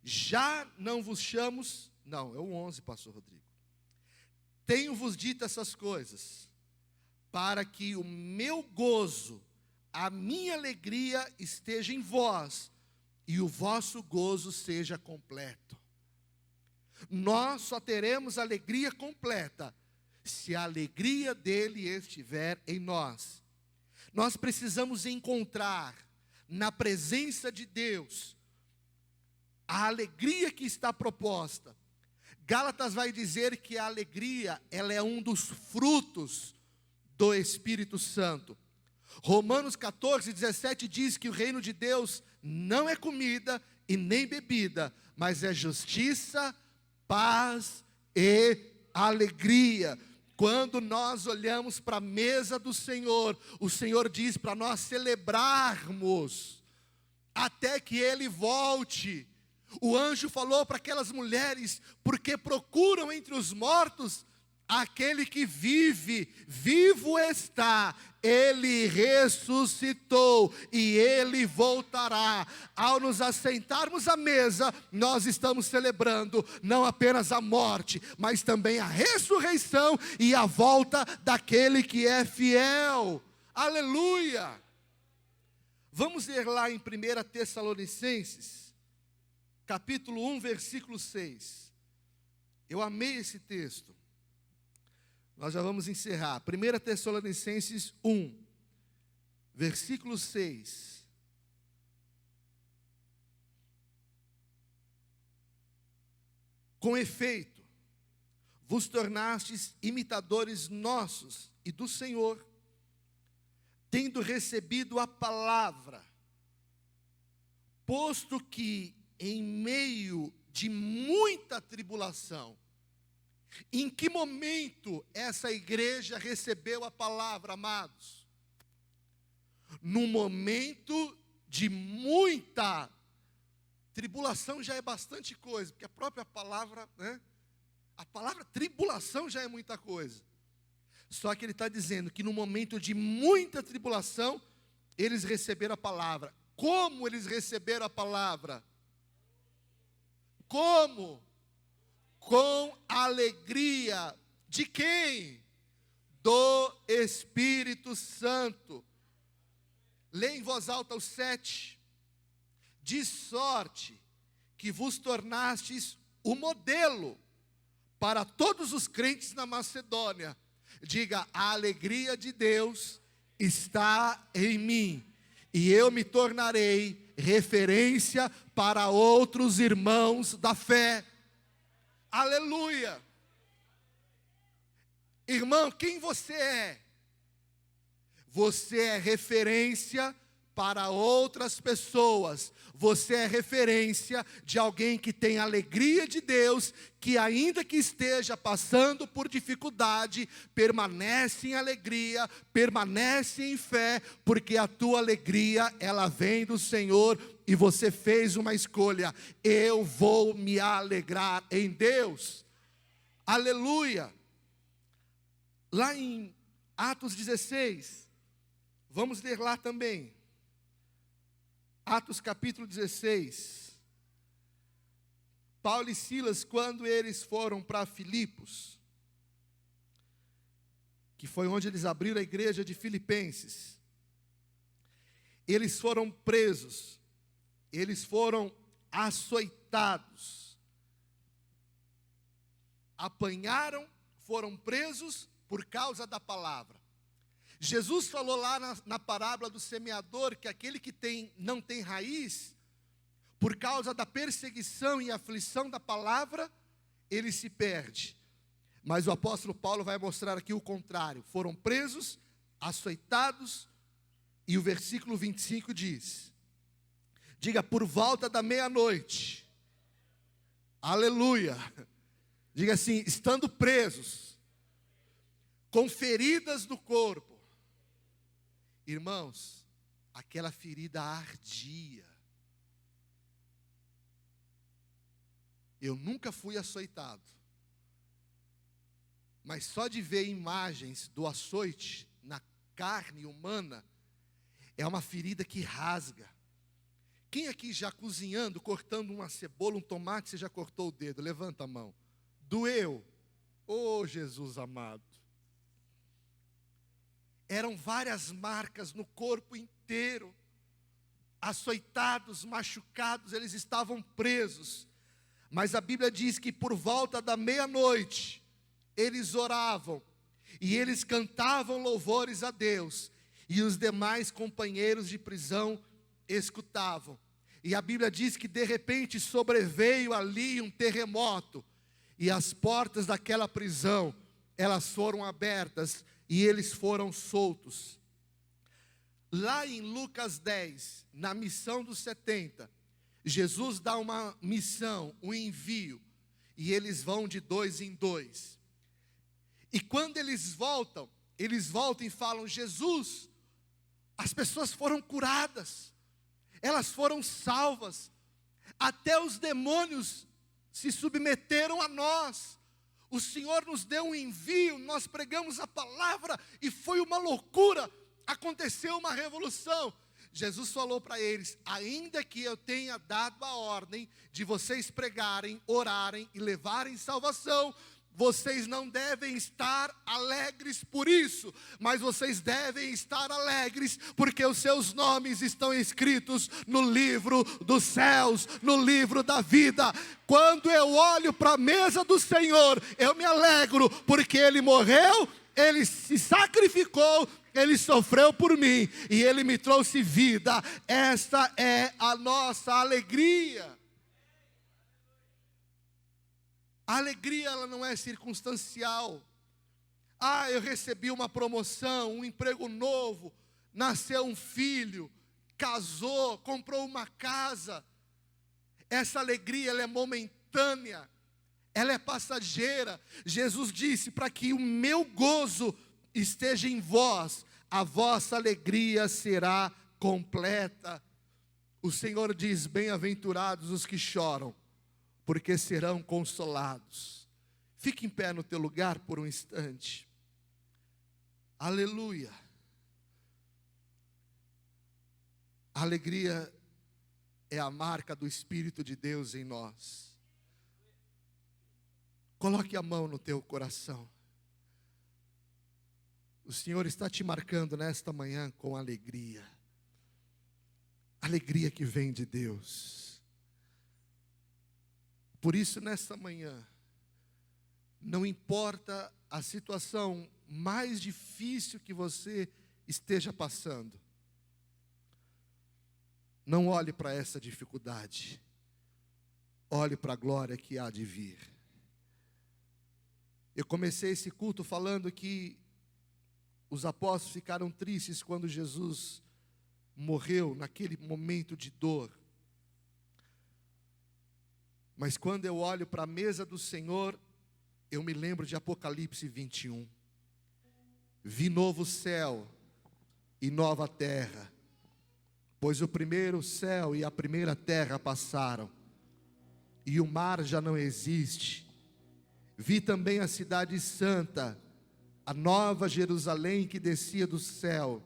já não vos chamos, não, é o 11, pastor Rodrigo. Tenho-vos dito essas coisas, para que o meu gozo, a minha alegria esteja em vós, e o vosso gozo seja completo. Nós só teremos alegria completa, se a alegria dele estiver em nós. Nós precisamos encontrar na presença de Deus a alegria que está proposta. Gálatas vai dizer que a alegria, ela é um dos frutos do Espírito Santo. Romanos 14:17 diz que o reino de Deus não é comida e nem bebida, mas é justiça, paz e alegria. Quando nós olhamos para a mesa do Senhor, o Senhor diz para nós celebrarmos até que Ele volte. O anjo falou para aquelas mulheres, porque procuram entre os mortos aquele que vive, vivo está, Ele ressuscitou e Ele voltará. Ao nos assentarmos à mesa, nós estamos celebrando não apenas a morte, mas também a ressurreição e a volta daquele que é fiel. Aleluia! Vamos ler lá em 1 Tessalonicenses, capítulo 1, versículo 6. Eu amei esse texto. Nós já vamos encerrar. 1 Tessalonicenses 1, versículo 6. Com efeito, vos tornastes imitadores nossos e do Senhor, tendo recebido a palavra, posto que em meio de muita tribulação. Em que momento essa igreja recebeu a palavra, amados? No momento de muita tribulação. Já é bastante coisa, porque a própria palavra, né? A palavra tribulação já é muita coisa. Só que ele está dizendo que no momento de muita tribulação, eles receberam a palavra. Como eles receberam a palavra? Como? Com alegria. De quem? Do Espírito Santo. Lê em voz alta o 7. De sorte que vos tornastes o modelo para todos os crentes na Macedônia. Diga, a alegria de Deus está em mim, e eu me tornarei referência para outros irmãos da fé. Aleluia! Irmão, quem você é? Você é referência para outras pessoas. Você é referência de alguém que tem alegria de Deus, que ainda que esteja passando por dificuldade, permanece em alegria, permanece em fé, porque a tua alegria, ela vem do Senhor, e você fez uma escolha. Eu vou me alegrar em Deus. Aleluia! Lá em Atos 16, vamos ler lá também. Atos capítulo 16. Paulo e Silas, quando eles foram para Filipos, que foi onde eles abriram a igreja de Filipenses, eles foram presos, eles foram açoitados, apanharam, foram presos por causa da palavra. Jesus falou lá na parábola do semeador que aquele que não tem raiz, por causa da perseguição e aflição da palavra, ele se perde. Mas o apóstolo Paulo vai mostrar aqui o contrário. Foram presos, açoitados, e o versículo 25 diz, diga, por volta da meia-noite, aleluia, diga assim, estando presos, com feridas no corpo. Irmãos, aquela ferida ardia. Eu nunca fui açoitado, mas só de ver imagens do açoite na carne humana, é uma ferida que rasga. Quem aqui já cozinhando, cortando uma cebola, um tomate, você já cortou o dedo? Levanta a mão. Doeu? Oh, Jesus amado. Eram várias marcas no corpo inteiro, açoitados, machucados, eles estavam presos. Mas a Bíblia diz que por volta da meia-noite, eles oravam, e eles cantavam louvores a Deus, e os demais companheiros de prisão escutavam. E a Bíblia diz que de repente sobreveio ali um terremoto, e as portas daquela prisão, elas foram abertas e eles foram soltos. Lá em Lucas 10, na missão dos 70, Jesus dá uma missão, um envio, e eles vão de 2 em 2. E quando eles voltam e falam: Jesus, as pessoas foram curadas, elas foram salvas, até os demônios se submeteram a nós. O Senhor nos deu um envio, nós pregamos a palavra e foi uma loucura, aconteceu uma revolução. Jesus falou para eles: ainda que eu tenha dado a ordem de vocês pregarem, orarem e levarem salvação, vocês não devem estar alegres por isso, mas vocês devem estar alegres porque os seus nomes estão escritos no livro dos céus, no livro da vida. Quando eu olho para a mesa do Senhor, eu me alegro porque Ele morreu, Ele se sacrificou, Ele sofreu por mim e Ele me trouxe vida. Esta é a nossa alegria. A alegria, ela não é circunstancial. Eu recebi uma promoção, um emprego novo, nasceu um filho, casou, comprou uma casa. Essa alegria, ela é momentânea, ela é passageira. Jesus disse: para que o meu gozo esteja em vós, a vossa alegria será completa. O Senhor diz: bem-aventurados os que choram, porque serão consolados. Fique em pé no teu lugar por um instante. Aleluia. A alegria é a marca do Espírito de Deus em nós. Coloque a mão no teu coração. O Senhor está te marcando nesta manhã com alegria. Alegria que vem de Deus. Por isso, nesta manhã, não importa a situação mais difícil que você esteja passando, não olhe para essa dificuldade, olhe para a glória que há de vir. Eu comecei esse culto falando que os apóstolos ficaram tristes quando Jesus morreu, naquele momento de dor. Mas quando eu olho para a mesa do Senhor, eu me lembro de Apocalipse 21. Vi novo céu e nova terra, pois o primeiro céu e a primeira terra passaram, e o mar já não existe. Vi também a cidade santa, a nova Jerusalém que descia do céu,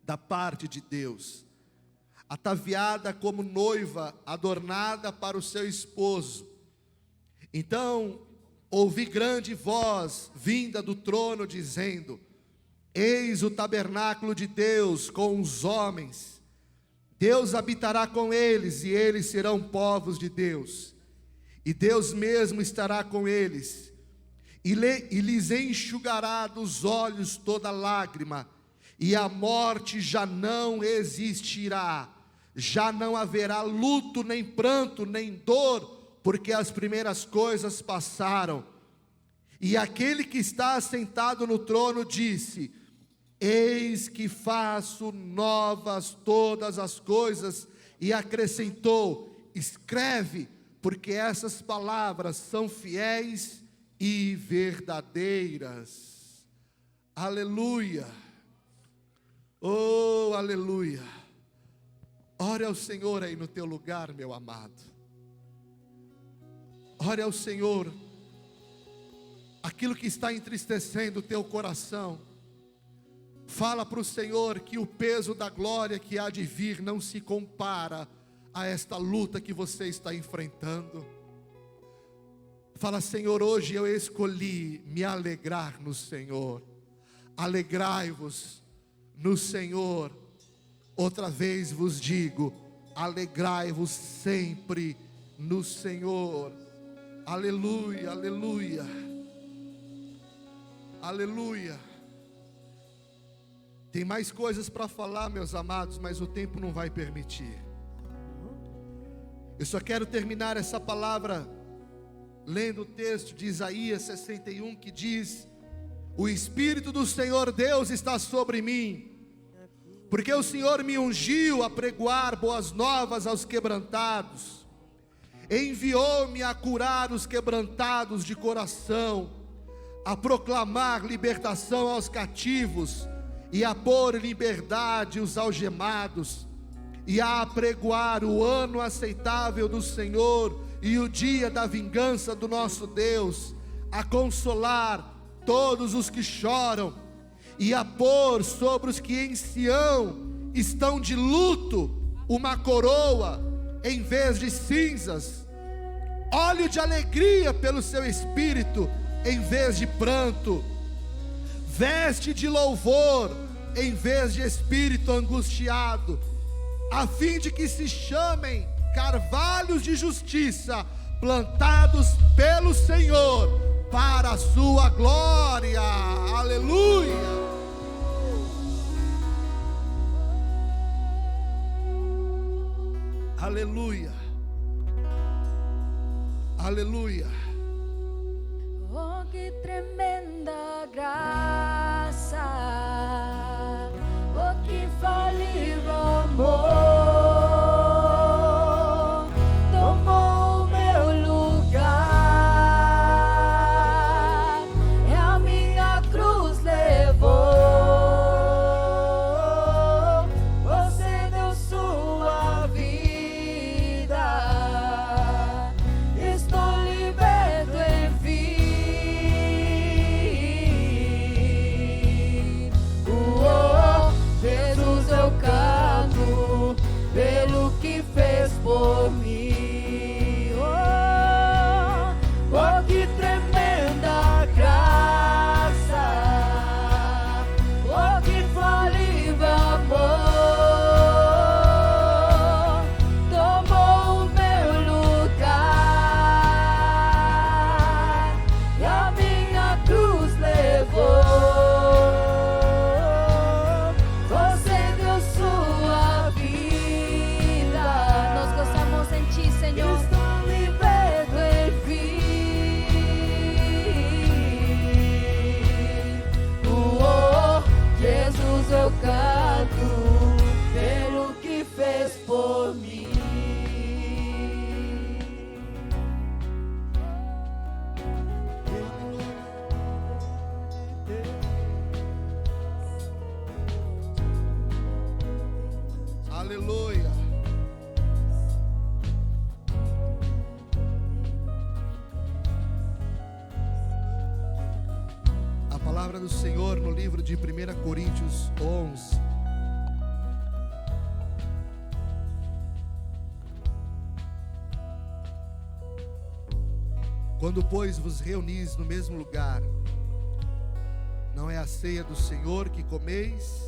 da parte de Deus, ataviada como noiva, adornada para o seu esposo. Então ouvi grande voz vinda do trono dizendo: eis o tabernáculo de Deus com os homens. Deus habitará com eles e eles serão povos de Deus. E Deus mesmo estará com eles e lhes enxugará dos olhos toda lágrima, e a morte já não existirá. Já não haverá luto, nem pranto, nem dor, porque as primeiras coisas passaram. E aquele que está assentado no trono disse: eis que faço novas todas as coisas. E acrescentou: escreve, porque essas palavras são fiéis e verdadeiras. Aleluia. Oh, aleluia. Ore ao Senhor aí no teu lugar, meu amado. Ore ao Senhor aquilo que está entristecendo o teu coração. Fala para o Senhor que o peso da glória que há de vir não se compara a esta luta que você está enfrentando. Fala: Senhor, hoje eu escolhi me alegrar no Senhor. Alegrai-vos no Senhor. Outra vez vos digo: alegrai-vos sempre no Senhor. Aleluia, aleluia, aleluia. Tem mais coisas para falar, meus amados, mas o tempo não vai permitir. Eu só quero terminar essa palavra lendo o texto de Isaías 61, que diz: o Espírito do Senhor Deus está sobre mim, porque o Senhor me ungiu a pregoar boas novas aos quebrantados, enviou-me a curar os quebrantados de coração, a proclamar libertação aos cativos, e a pôr em liberdade os algemados, e a apregoar o ano aceitável do Senhor, e o dia da vingança do nosso Deus, a consolar todos os que choram, e a pôr sobre os que em Sião estão de luto uma coroa em vez de cinzas, óleo de alegria pelo seu espírito em vez de pranto, veste de louvor em vez de espírito angustiado, a fim de que se chamem carvalhos de justiça, plantados pelo Senhor, para a sua glória. Aleluia. Aleluia. Aleluia. Oh, que tremenda graça, oh, que falível amor. Por mim, oh, oh, que tremenda graça, oh, que falível amor, tomou o meu lugar, e a minha cruz levou, você deu sua vida. Senhor, estou liberto em fim. Oh, Jesus, eu canto pelo que fez por mim. Aleluia. A palavra do Senhor no livro de 1 Coríntios 11. Quando, pois, vos reunis no mesmo lugar, não é a ceia do Senhor que comeis,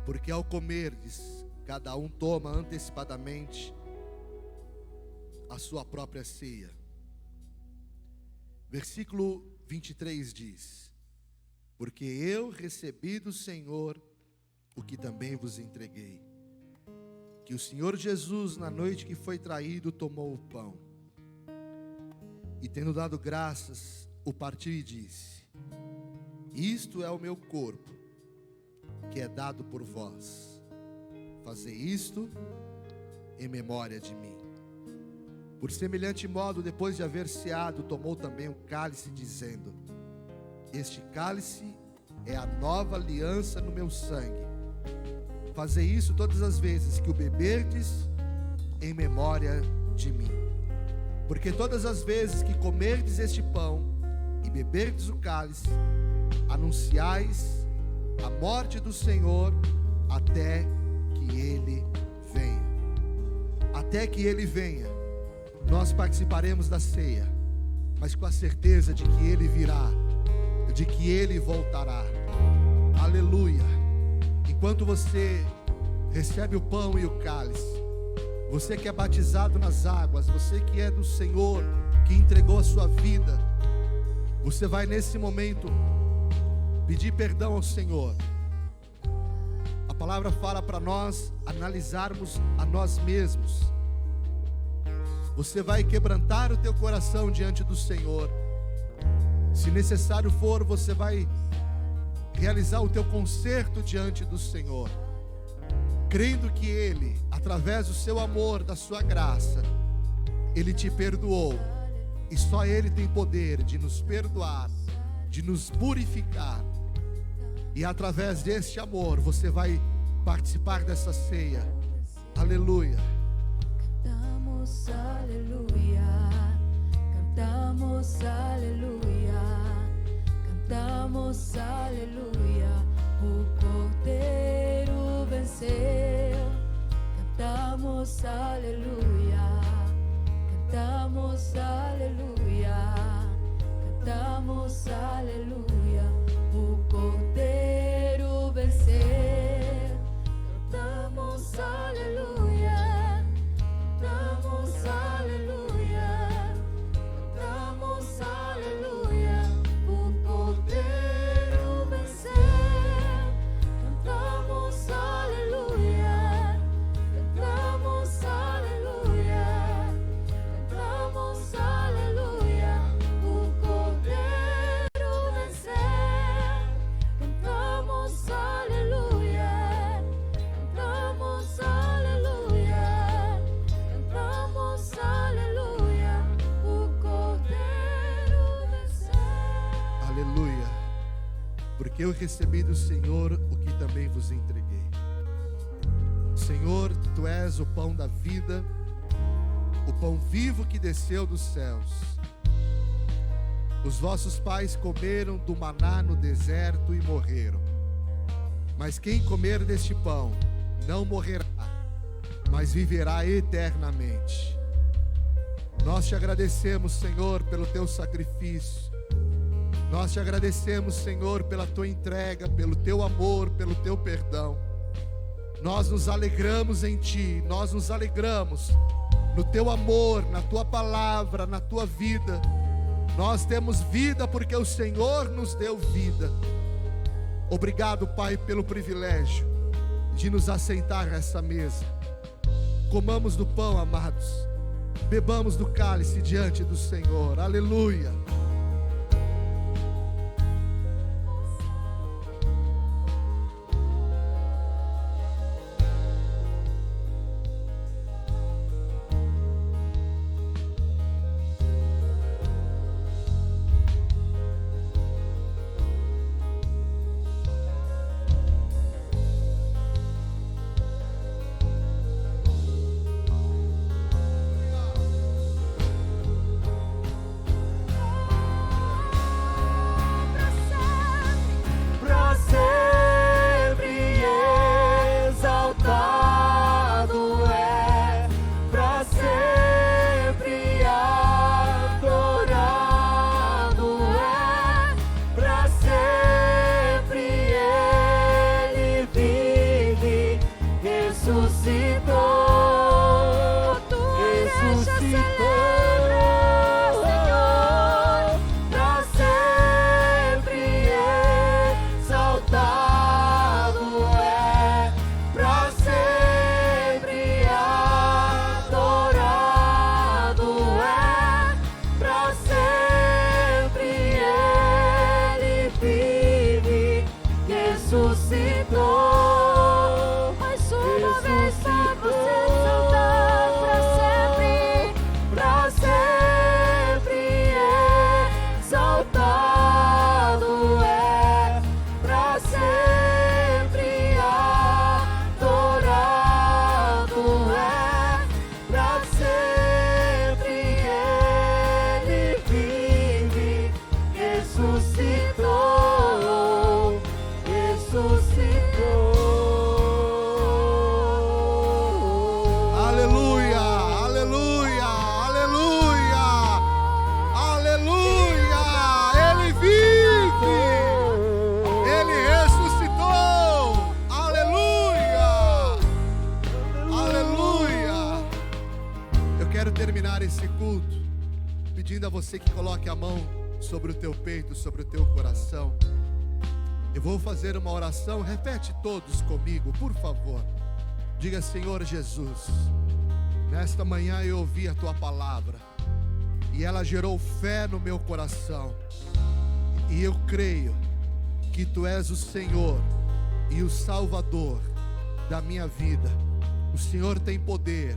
porque ao comerdes, cada um toma antecipadamente a sua própria ceia. Versículo 23 diz: porque eu recebi do Senhor o que também vos entreguei, que o Senhor Jesus, na noite que foi traído, tomou o pão, e tendo dado graças, o partiu e disse: isto é o meu corpo, que é dado por vós, fazei isto em memória de mim. Por semelhante modo, depois de haver ceado, tomou também o cálice, dizendo: este cálice é a nova aliança no meu sangue. Fazei isso todas as vezes que o beberdes, em memória de mim. Porque todas as vezes que comerdes este pão e beberdes o cálice, anunciais a morte do Senhor até que Ele venha. Até que Ele venha, nós participaremos da ceia, mas com a certeza de que Ele virá, de que Ele voltará. Aleluia. Enquanto você recebe o pão e o cálice, você que é batizado nas águas, você que é do Senhor, que entregou a sua vida, você vai nesse momento pedir perdão ao Senhor. A palavra fala para nós analisarmos a nós mesmos você vai quebrantar o teu coração diante do Senhor. Se necessário for, você vai realizar o teu conserto diante do Senhor, crendo que Ele, através do seu amor, da sua graça, Ele te perdoou, e só Ele tem poder de nos perdoar, de nos purificar, e através deste amor você vai participar dessa ceia. Aleluia. Cantamos aleluia, cantamos aleluia, cantamos aleluia, o Cordeiro venceu. Cantamos aleluia, cantamos aleluia, cantamos aleluia, o Cordeiro venceu. Cantamos aleluia, cantamos aleluia, cantamos aleluia, o Cordeiro venceu. Cantamos aleluia, cantamos aleluia, cantamos aleluia, o Cordeiro venceu. Cantamos aleluia, cantamos aleluia, cantamos aleluia, o Cordeiro venceu. Aleluia. Porque eu recebi do Senhor o que também vos entreguei. Senhor, Tu és o pão da vida, o pão vivo que desceu dos céus. Os vossos pais comeram do maná no deserto e morreram. Mas quem comer deste pão não morrerá, mas viverá eternamente. Nós te agradecemos, Senhor, pelo Teu sacrifício. Nós te agradecemos, Senhor, pela Tua entrega, pelo Teu amor, pelo Teu perdão. Nós nos alegramos em Ti, nós nos alegramos no Teu amor, na Tua palavra, na Tua vida. Nós temos vida porque o Senhor nos deu vida. Obrigado, Pai, pelo privilégio de nos assentar nessa mesa. Comamos do pão, amados, bebamos do cálice diante do Senhor. Aleluia. Pedindo a você que coloque a mão sobre o teu peito, sobre o teu coração. Eu vou fazer uma oração, repete todos comigo, por favor. Diga: Senhor Jesus, Nesta manhã eu ouvi a tua palavra e ela gerou fé no meu coração. E eu creio que tu és o Senhor e o Salvador da minha vida. O Senhor tem poder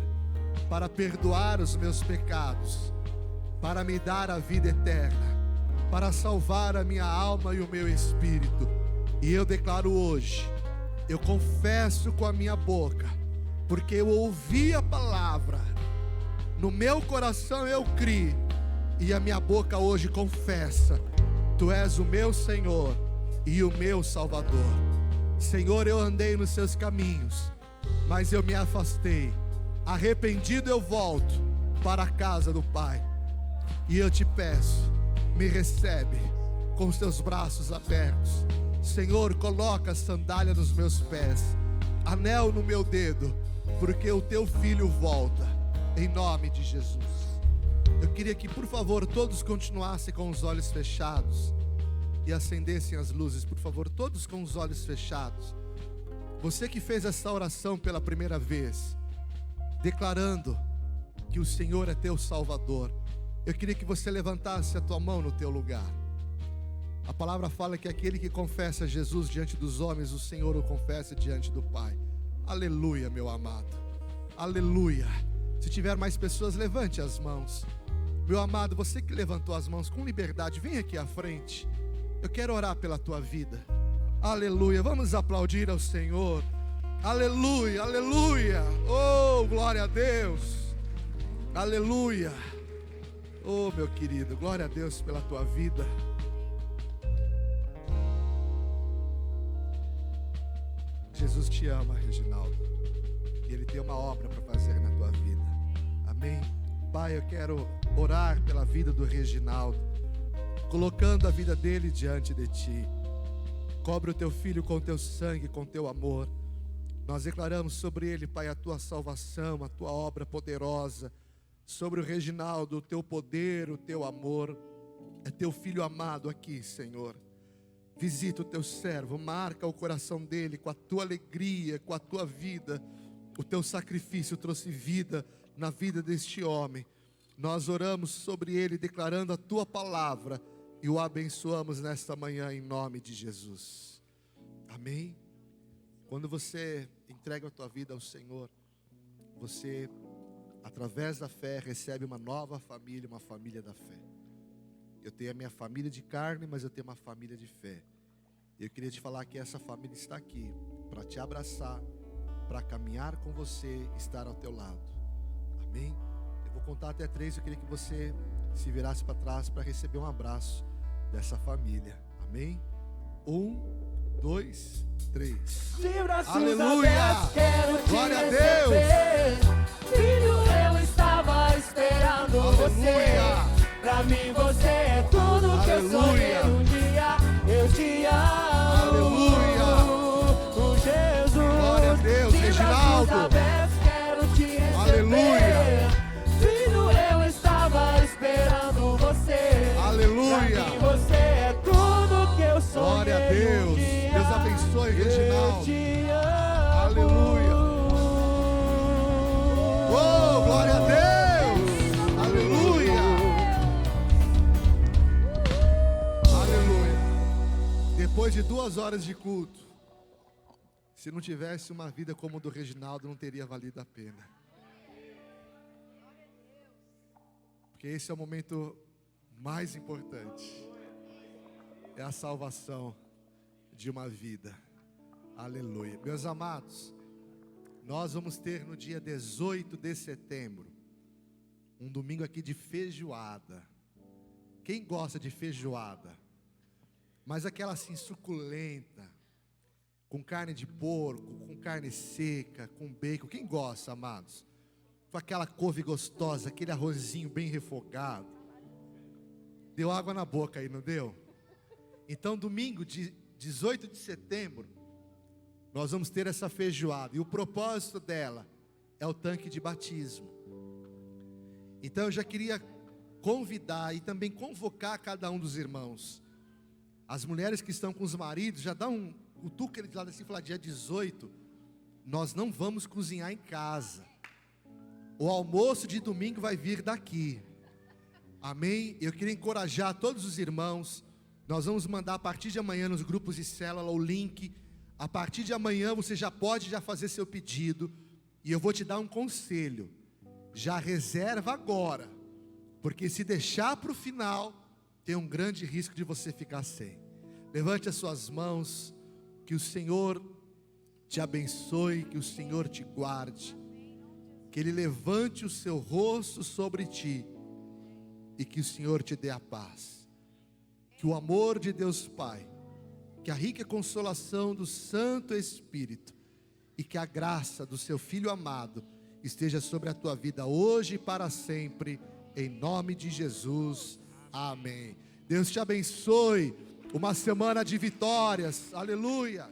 para perdoar os meus pecados, para me dar a vida eterna, para salvar a minha alma e o meu espírito. E eu declaro hoje, eu confesso com a minha boca, porque eu ouvi a palavra, no meu coração eu criei, e a minha boca hoje confessa: tu és o meu Senhor e o meu Salvador. Senhor, eu andei nos seus caminhos, mas eu me afastei. Arrependido eu volto para a casa do Pai. E eu te peço, me recebe com os teus braços abertos. Senhor, coloca a sandália nos meus pés, anel no meu dedo, porque o teu filho volta, em nome de Jesus. Eu queria que, por favor, todos continuassem com os olhos fechados e acendessem as luzes, por favor, todos com os olhos fechados. Você que fez essa oração pela primeira vez, declarando que o Senhor é teu Salvador, eu queria que você levantasse a tua mão no teu lugar. A palavra fala que aquele que confessa Jesus diante dos homens, o Senhor o confessa diante do Pai. Aleluia, meu amado. Aleluia. Se tiver mais pessoas, levante as mãos. Meu amado, você que levantou as mãos com liberdade, vem aqui à frente. Eu quero orar pela tua vida. Aleluia. Vamos aplaudir ao Senhor. Aleluia, aleluia. Oh, glória a Deus. Aleluia. Oh, meu querido, glória a Deus pela tua vida. Jesus te ama, Reginaldo, e Ele tem uma obra para fazer na tua vida. Amém. Pai, eu quero orar pela vida do Reginaldo, colocando a vida dele diante de ti. Cobre o teu filho com teu sangue, com teu amor. Nós declaramos sobre ele, Pai, a tua salvação, a tua obra poderosa. Sobre o Reginaldo, o teu poder, o teu amor. É teu filho amado aqui, Senhor. Visita o teu servo, marca o coração dele com a tua alegria, com a tua vida. O teu sacrifício trouxe vida na vida deste homem. Nós oramos sobre ele, declarando a tua palavra, e o abençoamos nesta manhã em nome de Jesus. Amém? Quando você entrega a tua vida ao Senhor, você, através da fé, recebe uma nova família, uma família da fé. Eu tenho a minha família de carne, mas eu tenho uma família de fé. Eu queria te falar que essa família está aqui para te abraçar, para caminhar com você, estar ao teu lado. Amém? Eu vou contar até 3, eu queria que você se virasse para trás para receber um abraço dessa família. Amém? 1, 2, 3. Aleluia! Glória a Deus! Filho, eu estava esperando você. Pra mim você é tudo que eu sonhei um dia. Eu te amo. Aleluia! Oh, Jesus. Glória a Deus, De braços Reginaldo. abertos quero te receber. Aleluia! Filho, eu estava esperando você. Aleluia! Pra mim você é tudo que eu sonhei. Glória a Deus. um dia. Deus abençoe, Reginaldo. Eu te amo. Aleluia! Oh, glória a Deus! Aleluia! Aleluia! Depois de 2 horas de culto, se não tivesse uma vida como a do Reginaldo, não teria valido a pena. Porque esse é o momento mais importante. É a salvação de uma vida. Aleluia. Meus amados, nós vamos ter no dia 18 de setembro, um domingo aqui de feijoada. Quem gosta de feijoada? Mas aquela assim suculenta, com carne de porco, com carne seca, com bacon. Quem gosta, amados? Com aquela couve gostosa, aquele arrozinho bem refogado. Deu água na boca aí, não deu? Então, domingo, 18 de setembro, nós vamos ter essa feijoada. E o propósito dela é o tanque de batismo. Então, eu já queria convidar e também convocar cada um dos irmãos. As mulheres que estão com os maridos, já dá um cutuca eles lá assim e fala: dia 18, nós não vamos cozinhar em casa. O almoço de domingo vai vir daqui. Amém? Eu queria encorajar todos os irmãos. Nós vamos mandar a partir de amanhã nos grupos de célula o link. A partir de amanhã você já pode fazer seu pedido. E eu vou te dar um conselho. Já reserva agora. Porque se deixar para o final, tem um grande risco de você ficar sem. Levante as suas mãos. Que o Senhor te abençoe. Que o Senhor te guarde. Que Ele levante o seu rosto sobre ti. E que o Senhor te dê a paz. Que o amor de Deus Pai, que a rica consolação do Santo Espírito e que a graça do seu Filho amado esteja sobre a tua vida hoje e para sempre, em nome de Jesus. Amém. Deus te abençoe. Uma semana de vitórias. Aleluia.